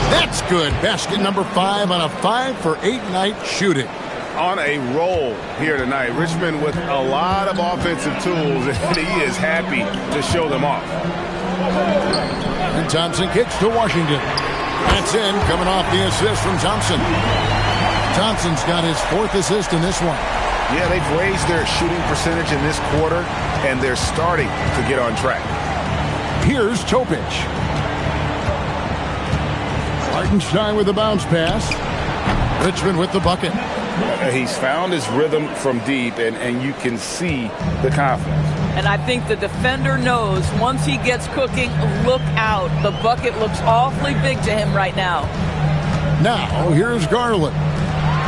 That's good. Basket number 5 on a 5-for-8 night shooting. On a roll here tonight. Richmond with a lot of offensive tools, and he is happy to show them off. And Thompson kicks to Washington. That's in, coming off the assist from Thompson. Thompson's got his 4th assist in this one. Yeah, they've raised their shooting percentage in this quarter, and they're starting to get on track. Here's Topic. Hartenstein with the bounce pass. Richmond with the bucket. He's found his rhythm from deep, and you can see the confidence. And I think the defender knows once he gets cooking, look out. The bucket looks awfully big to him right now. Now, here's Garland.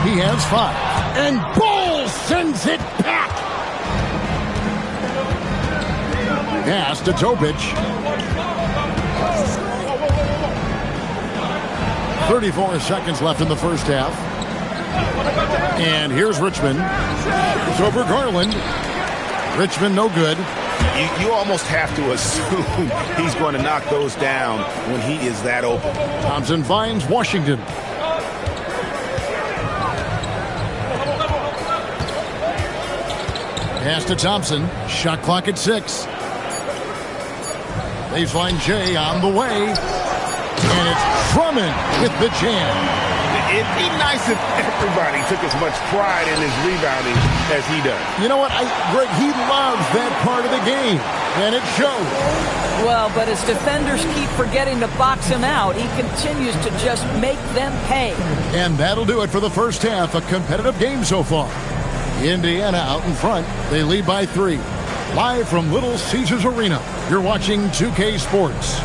He has 5. And Bull sends it back. Pass to Topic. 34 seconds left in the first half. And here's Richmond. It's over Garland. Richmond no good. You almost have to assume he's going to knock those down when he is that open. Thompson finds Washington. Pass to Thompson. Shot clock at 6. Baseline J on the way. And it's Drummond with the jam. It'd be nice if everybody took as much pride in his rebounding as he does. You know what, Greg, he loves that part of the game, and it shows. Well, but as defenders keep forgetting to box him out, he continues to just make them pay. And that'll do it for the first half. A competitive game so far. Indiana out in front. They lead by 3. Live from Little Caesars Arena, you're watching 2K Sports.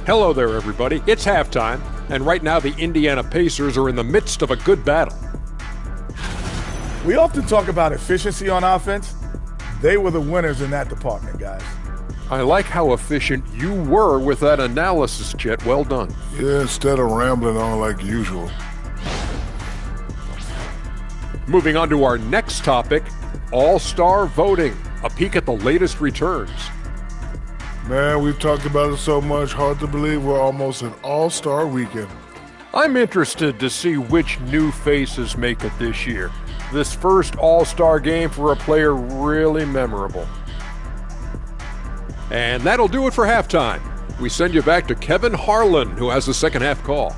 Hello there, everybody. It's halftime, and right now the Indiana Pacers are in the midst of a good battle. We often talk about efficiency on offense. They were the winners in that department, guys. I like how efficient you were with that analysis, Chet. Well done. Yeah, instead of rambling on like usual. Moving on to our next topic, All-Star voting. A peek at the latest returns. Man, we've talked about it so much, hard to believe we're almost an All-Star weekend. I'm interested to see which new faces make it this year. This first All-Star game for a player really memorable. And that'll do it for halftime. We send you back to Kevin Harlan, who has the second half call.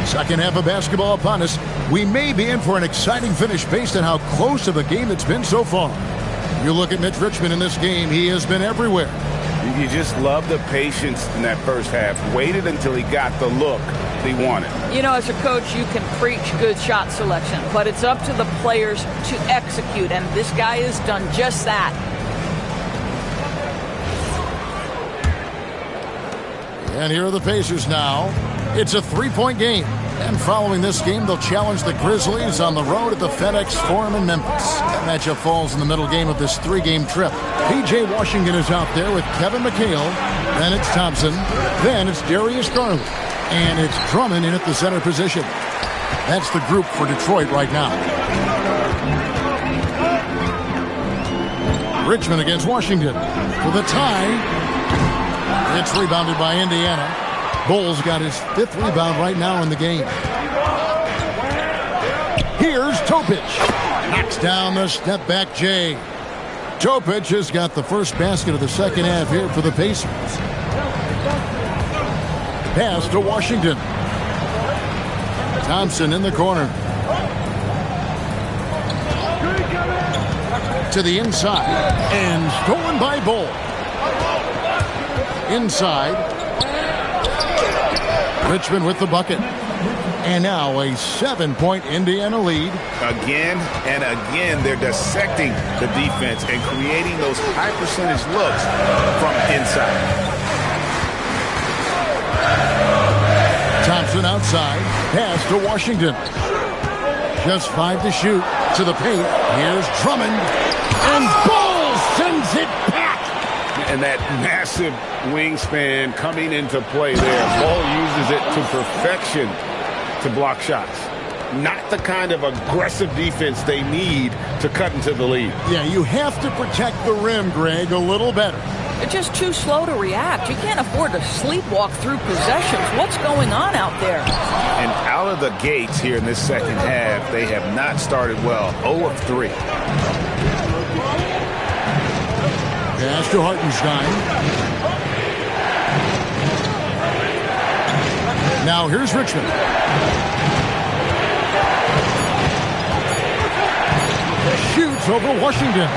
Second half of basketball upon us. We may be in for an exciting finish based on how close of a game it's been so far. You look at Mitch Richmond in this game, he has been everywhere. You just love the patience in that first half. Waited until he got the look he wanted. You know, as a coach, you can preach good shot selection, but it's up to the players to execute, and this guy has done just that. And here are the Pacers now. It's a three-point game. And following this game, they'll challenge the Grizzlies on the road at the FedEx Forum in Memphis. That matchup falls in the middle game of this three-game trip. P.J. Washington is out there with Kevin McHale. Then it's Thompson. Then it's Darius Garland. And it's Drummond in at the center position. That's the group for Detroit right now. Richmond against Washington for the tie. It's rebounded by Indiana. Bulls got his fifth rebound right now in the game. Here's Topic. Knocks down the step-back J. Topic has got the first basket of the second half here for the Pacers. Pass to Washington. Thompson in the corner. To the inside. And stolen by Bull. Inside. Richmond with the bucket. And now a 7-point Indiana lead. Again and again, they're dissecting the defense and creating those high percentage looks from inside. Thompson outside. Pass to Washington. Just 5 to shoot. To the paint. Here's Drummond. And Bull sends it back. And that massive wingspan coming into play there. Bull uses it to perfection to block shots. Not the kind of aggressive defense they need to cut into the lead. Yeah, you have to protect the rim, Greg, a little better. They're just too slow to react. You can't afford to sleepwalk through possessions. What's going on out there? And out of the gates here in this second half, they have not started well. 0 of 3. Pass to Hartenstein. Now here's Richmond. Shoots over Washington.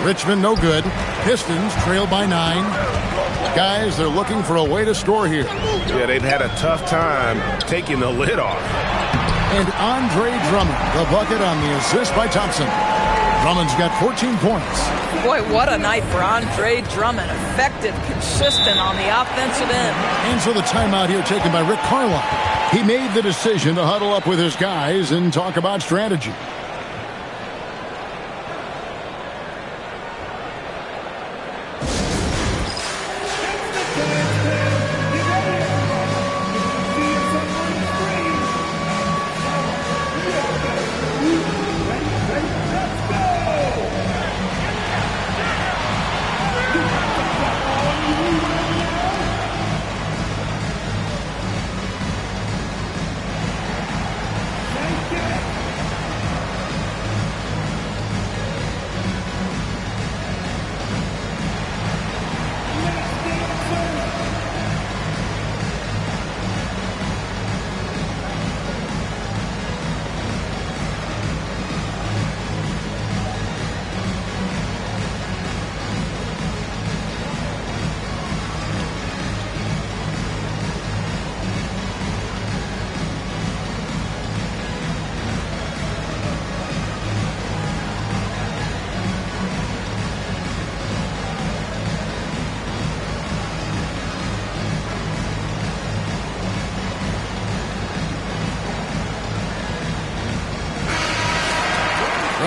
Richmond no good. Pistons trail by 9. Guys, they're looking for a way to score here. Yeah, they've had a tough time taking the lid off. And Andre Drummond, the bucket on the assist by Thompson. Drummond's got 14 points. Boy, what a night for Andre Drummond. Effective, consistent on the offensive end. And so the timeout here taken by Rick Carlisle. He made the decision to huddle up with his guys and talk about strategy.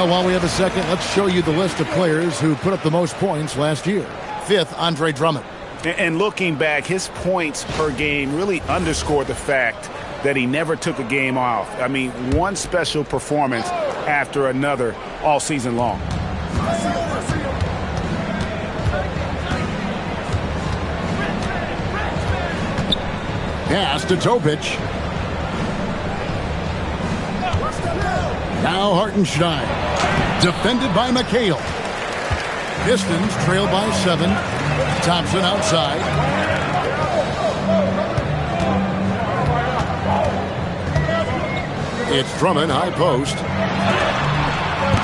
Well, while we have a second, let's show you the list of players who put up the most points last year. 5th, Andre Drummond. And looking back, his points per game really underscored the fact that he never took a game off. I mean, one special performance after another all season long. Pass to Topic. Now Hartenstein. Defended by McHale. Pistons trail by 7. Thompson outside. It's Drummond, high post.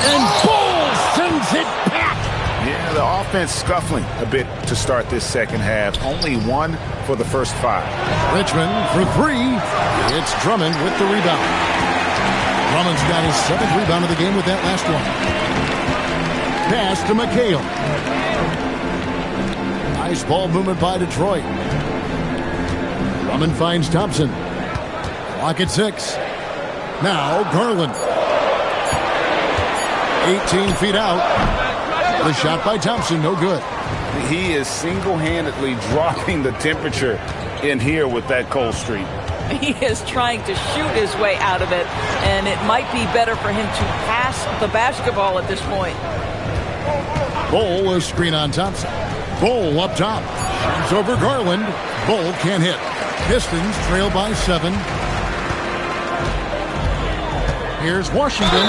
And Bull sends it back. Yeah, the offense scuffling a bit to start this second half. Only 1 for the first 5. Richmond for 3. It's Drummond with the rebound. Drummond's got his 7th rebound of the game with that last one. Pass to McHale. Nice ball movement by Detroit. Drummond finds Thompson. Clock at 6. Now Garland. 18 feet out. The shot by Thompson, no good. He is single-handedly dropping the temperature in here with that cold streak. He is trying to shoot his way out of it, and it might be better for him to pass the basketball at this point. Bull, a screen on Thompson. Bull up top. Shoots over Garland. Bull can't hit. Pistons trail by 7. Here's Washington.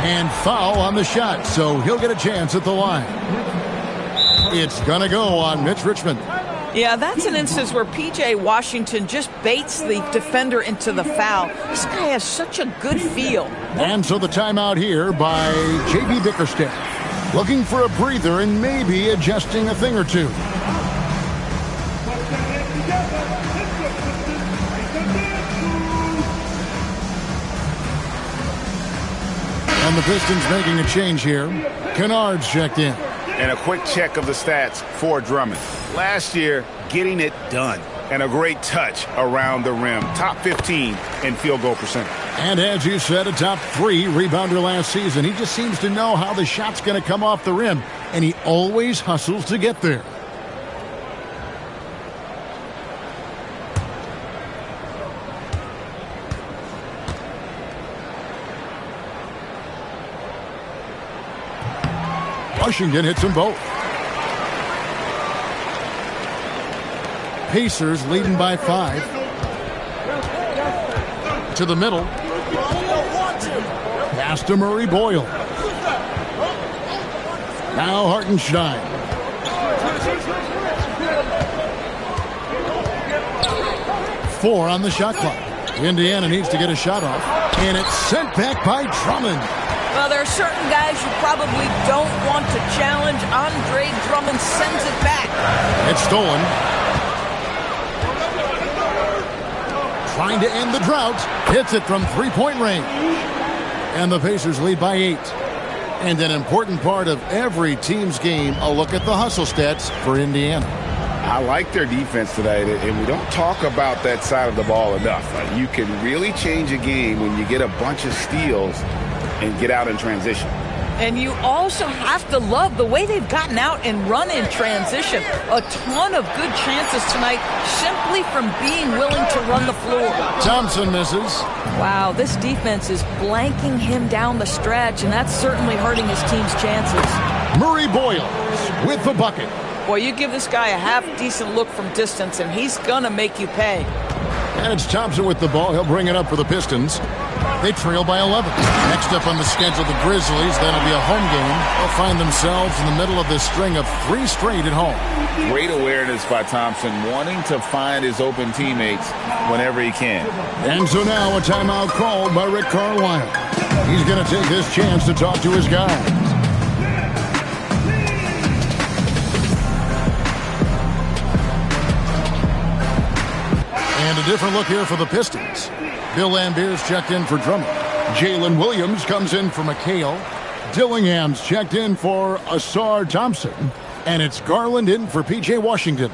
And foul on the shot, so he'll get a chance at the line. It's going to go on Mitch Richmond. Yeah, that's an instance where P.J. Washington just baits the defender into the foul. This guy has such a good feel. And so the timeout here by J.B. Bickerstaff. Looking for a breather and maybe adjusting a thing or two. And the Pistons making a change here. Kennard's checked in. And a quick check of the stats for Drummond. Last year, getting it done. And a great touch around the rim. Top 15 in field goal percentage. And as you said, a top 3 rebounder last season. He just seems to know how the shot's going to come off the rim. And he always hustles to get there. Washington hits them both. Pacers leading by 5. To the middle. Pass to Murray Boyle. Now Hartenstein. Four on the shot clock. Indiana needs to get a shot off. And it's sent back by Drummond. Well, there are certain guys you probably don't want to challenge. Andre Drummond sends it back. It's stolen. Trying to end the drought. Hits it from three-point range. And the Pacers lead by 8. And an important part of every team's game, a look at the hustle stats for Indiana. I like their defense tonight, and we don't talk about that side of the ball enough. You can really change a game when you get a bunch of steals and get out in transition. And you also have to love the way they've gotten out and run in transition. A ton of good chances tonight simply from being willing to run the floor. Thompson misses. Wow, this defense is blanking him down the stretch, and that's certainly hurting his team's chances. Murray Boyle with the bucket. Boy, you give this guy a half-decent look from distance, and he's going to make you pay. And it's Thompson with the ball. He'll bring it up for the Pistons. They trail by 11. Next up on the schedule, the Grizzlies. That'll be a home game. They'll find themselves in the middle of this string of 3 straight at home. Great awareness by Thompson, wanting to find his open teammates whenever he can. And so now a timeout called by Rick Carlisle. He's going to take this chance to talk to his guys. And a different look here for the Pistons. Bill Lambier's checked in for Drummond. Jalen Williams comes in for McHale. Dillingham's checked in for Asar Thompson. And it's Garland in for P.J. Washington.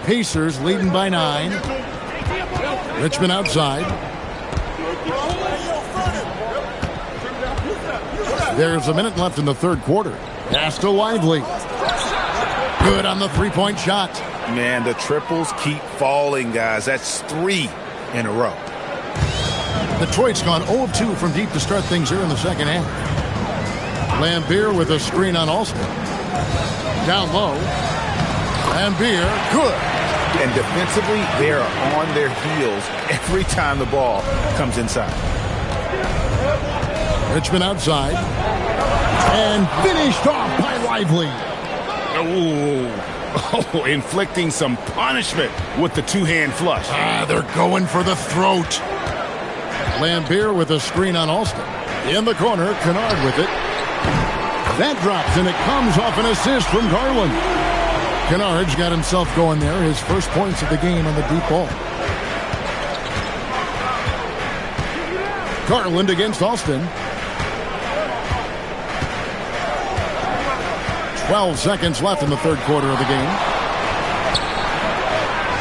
Pacers leading by 9. Richmond outside. There's a minute left in the third quarter. Pass to Lively. Good on the three-point shot. Man, the triples keep falling, guys. That's 3 in a row. Detroit's gone 0 of 2 from deep to start things here in the second half. Lambier with a screen on Alston. Down low. Lambier, good. And defensively, they are on their heels every time the ball comes inside. Richmond outside. And finished off by Lively. Oh, inflicting some punishment with the two-hand flush. They're going for the throat. Lambier with a screen on Alston. In the corner, Kennard with it. That drops, and it comes off an assist from Garland. Kennard's got himself going there. His first points of the game on the deep ball. Garland against Alston. 12 seconds left in the third quarter of the game.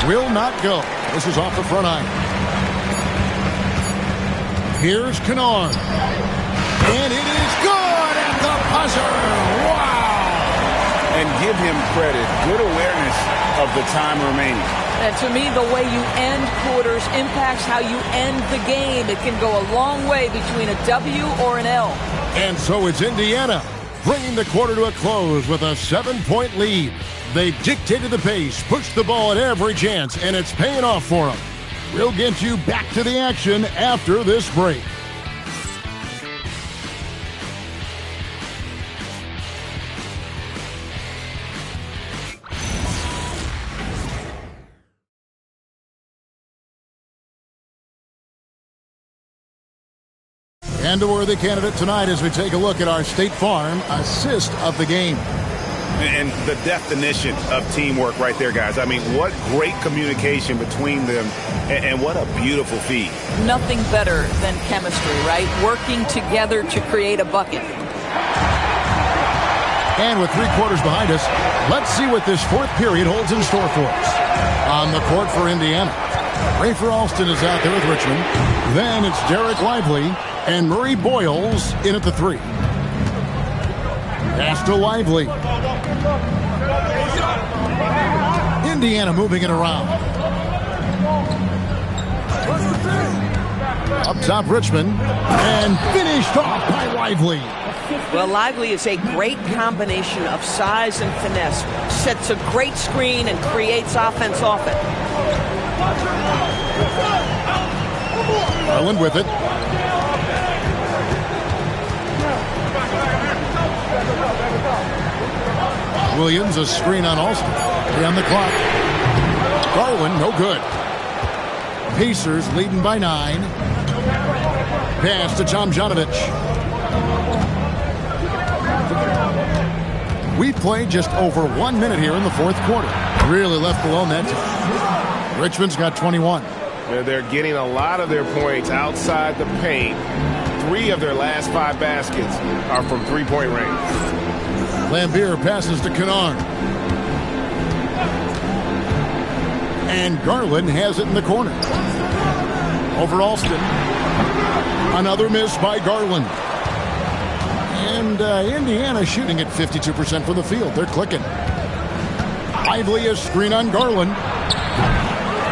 Will not go. This is off the front iron. Here's Kennard. And it is good at the buzzer. Wow! And give him credit. Good awareness of the time remaining. And to me, the way you end quarters impacts how you end the game. It can go a long way between a W or an L. And so it's Indiana bringing the quarter to a close with a 7-point lead. They've dictated the pace, pushed the ball at every chance, and it's paying off for them. We'll get you back to the action after this break. And a worthy candidate tonight as we take a look at our State Farm assist of the game. And the definition of teamwork right there, guys. I mean, what great communication between them, and what a beautiful feed. Nothing better than chemistry, right? Working together to create a bucket. And with 3 quarters behind us, let's see what this fourth period holds in store for us. On the court for Indiana, Rafer Alston is out there with Richmond. Then it's Derek Lively and Murray Boyles in at the 3. Pass to Lively. Indiana moving it around. Up top, Richmond. And finished off by Lively. Well, Lively is a great combination of size and finesse. Sets a great screen and creates offense off it. Garland with it. Williams, a screen on Alston. On the clock. Garland, no good. Pacers leading by 9. Pass to Tomjanovich. We played just over 1 minute here in the fourth quarter. Really left alone that time. Richmond's got 21. They're getting a lot of their points outside the paint. 3 of their last 5 baskets are from three-point range. Lambier passes to Kennard. And Garland has it in the corner. Over Alston. Another miss by Garland. And Indiana shooting at 52% from the field. They're clicking. Lively a screen on Garland.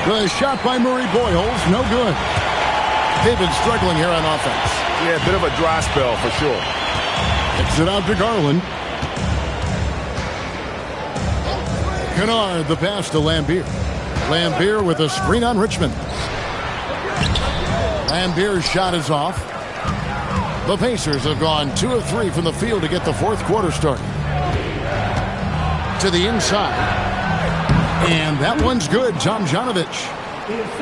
The shot by Murray Boyles, no good. They've been struggling here on offense. Yeah, a bit of a dry spell for sure. Kicks it out to Garland. Kennard, the pass to Lambier. Lambier with a screen on Richmond. Lambier's shot is off. The Pacers have gone 2 of 3 from the field to get the fourth quarter started. To the inside. And that one's good, Tomjanovich.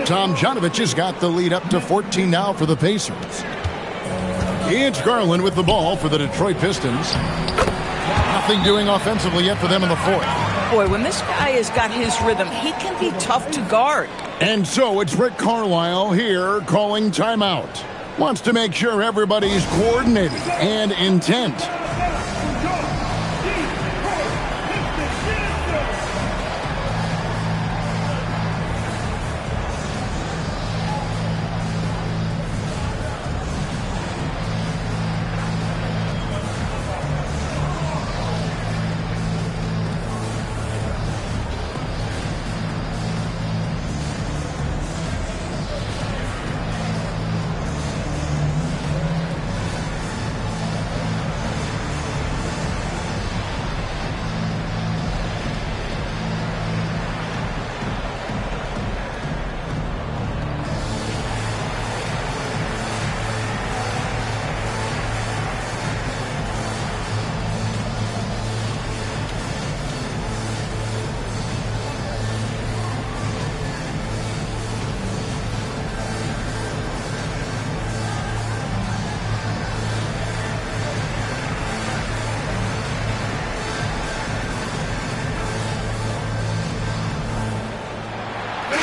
Tomjanovich has got the lead up to 14 now for the Pacers. It's Garland with the ball for the Detroit Pistons. Nothing doing offensively yet for them in the fourth. Boy, when this guy has got his rhythm, he can be tough to guard. And so it's Rick Carlisle here calling timeout. Wants to make sure everybody's coordinated and intent.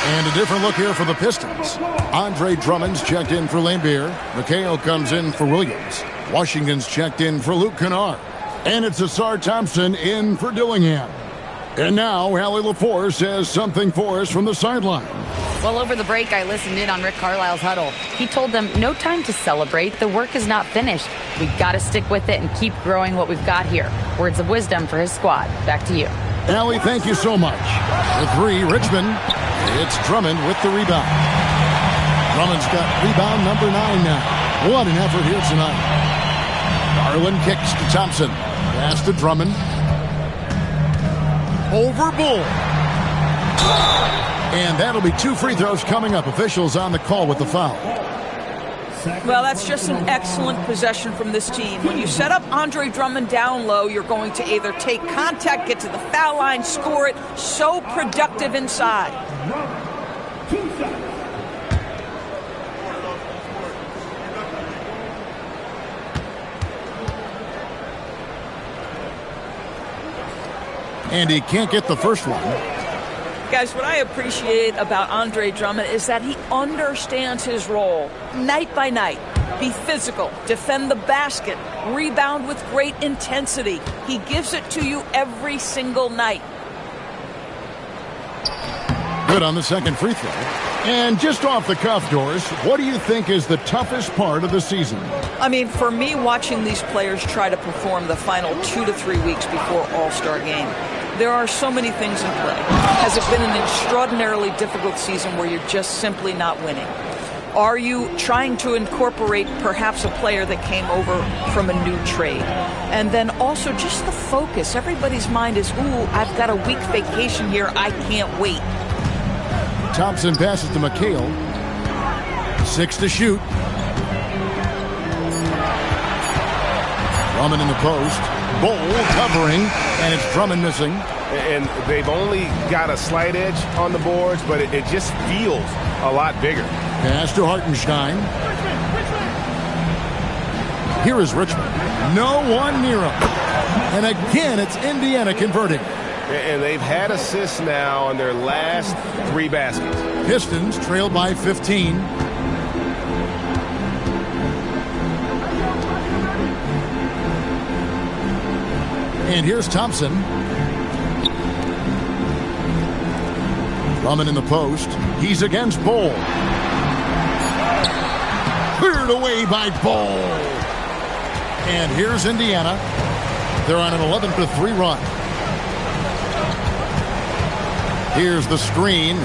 And a different look here for the Pistons. Andre Drummond's checked in for Lambeer. McHale comes in for Williams. Washington's checked in for Luke Kennard. And it's Asar Thompson in for Dillingham. And now, Allie LaForce has something for us from the sideline. Well, over the break, I listened in on Rick Carlisle's huddle. He told them, no time to celebrate. The work is not finished. We've got to stick with it and keep growing what we've got here. Words of wisdom for his squad. Back to you. Allie, thank you so much. The 3, Richmond. It's Drummond with the rebound. Drummond's got rebound number 9 now. What an effort here tonight. Garland kicks to Thompson. Pass to Drummond. Over Bull. And that'll be 2 free throws coming up. Officials on the call with the foul. Well, that's just an excellent possession from this team. When you set up Andre Drummond down low, you're going to either take contact, get to the foul line, score it. So productive inside. And he can't get the first one. Guys, what I appreciate about Andre Drummond is that he understands his role night by night. Be physical, defend the basket, rebound with great intensity. He gives it to you every single night. Good on the second free throw. And just off the cuff, Doris, what do you think is the toughest part of the season? I mean, for me, watching these players try to perform the final 2 to 3 weeks before All-Star game, there are so many things in play. Has it been an extraordinarily difficult season where you're just simply not winning? Are you trying to incorporate perhaps a player that came over from a new trade? And then also just the focus. Everybody's mind is, ooh, I've got a week vacation here. I can't wait. Thompson passes to McHale. 6 to shoot. Drummond in the post. Bull covering, and it's Drummond missing. And they've only got a slight edge on the boards, but it just feels a lot bigger. Pass to Hartenstein. Here is Richmond. No one near him. And again, it's Indiana converting. And they've had assists now on their last 3 baskets. Pistons trail by 15. And here's Thompson. Drummond in the post. He's against Bull. Cleared away by Bull. And here's Indiana. They're on an 11-3 run. Here's the screen.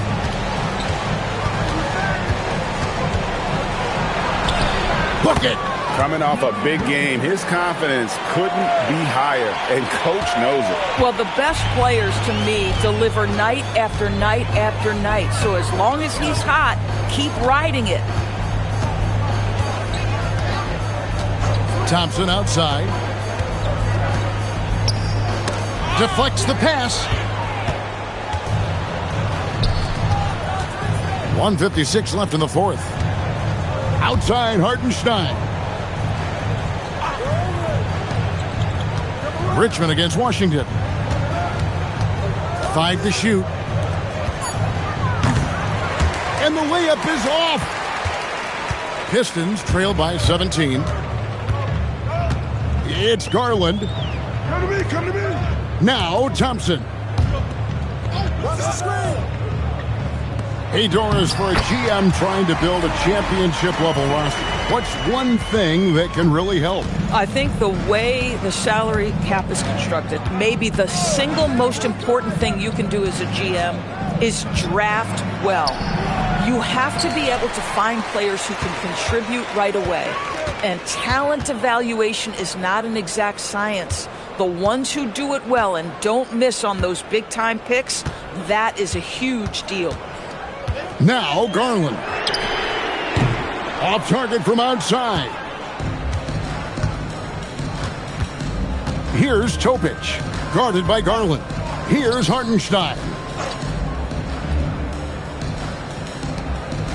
Book it. Coming off a big game, his confidence couldn't be higher, and coach knows it. Well, the best players, to me, deliver night after night after night. So as long as he's hot, keep riding it. Thompson outside. Deflects the pass. 1:56 left in the fourth. Outside Hartenstein. Richmond against Washington. 5 to shoot. And the layup is off. Pistons trail by 17. It's Garland. Come to me, come to me. Now Thompson. Hey, Doris, for a GM trying to build a championship-level roster, what's one thing that can really help? I think the way the salary cap is constructed, maybe the single most important thing you can do as a GM is draft well. You have to be able to find players who can contribute right away. And talent evaluation is not an exact science. The ones who do it well and don't miss on those big-time picks, that is a huge deal. Now Garland. Off target from outside. Here's Topic. Guarded by Garland. Here's Hartenstein.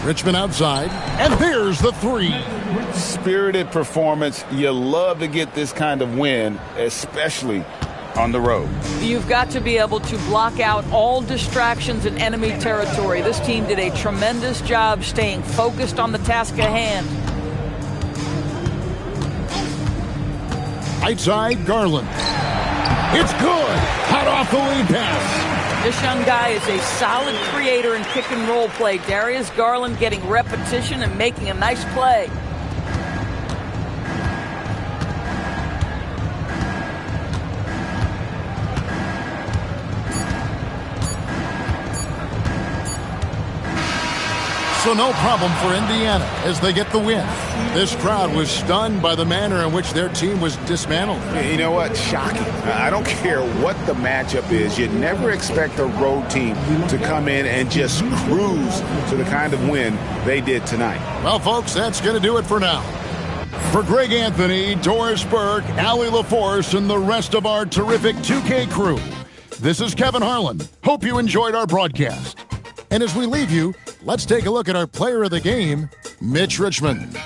Richmond outside. And there's the three. Spirited performance. You love to get this kind of win, especially on the road. You've got to be able to block out all distractions in enemy territory. This team did a tremendous job staying focused on the task at hand. Right side, Garland. It's good. Hot off the lead pass. This young guy is a solid creator in pick and roll play. Darius Garland getting repetition and making a nice play. So no problem for Indiana as they get the win. This crowd was stunned by the manner in which their team was dismantled. You know what? Shocking. I don't care what the matchup is. You never expect a road team to come in and just cruise to the kind of win they did tonight. Well, folks, that's going to do it for now. For Greg Anthony, Doris Burke, Allie LaForce, and the rest of our terrific 2K crew, this is Kevin Harlan. Hope you enjoyed our broadcast. And as we leave you, let's take a look at our player of the game, Mitch Richmond.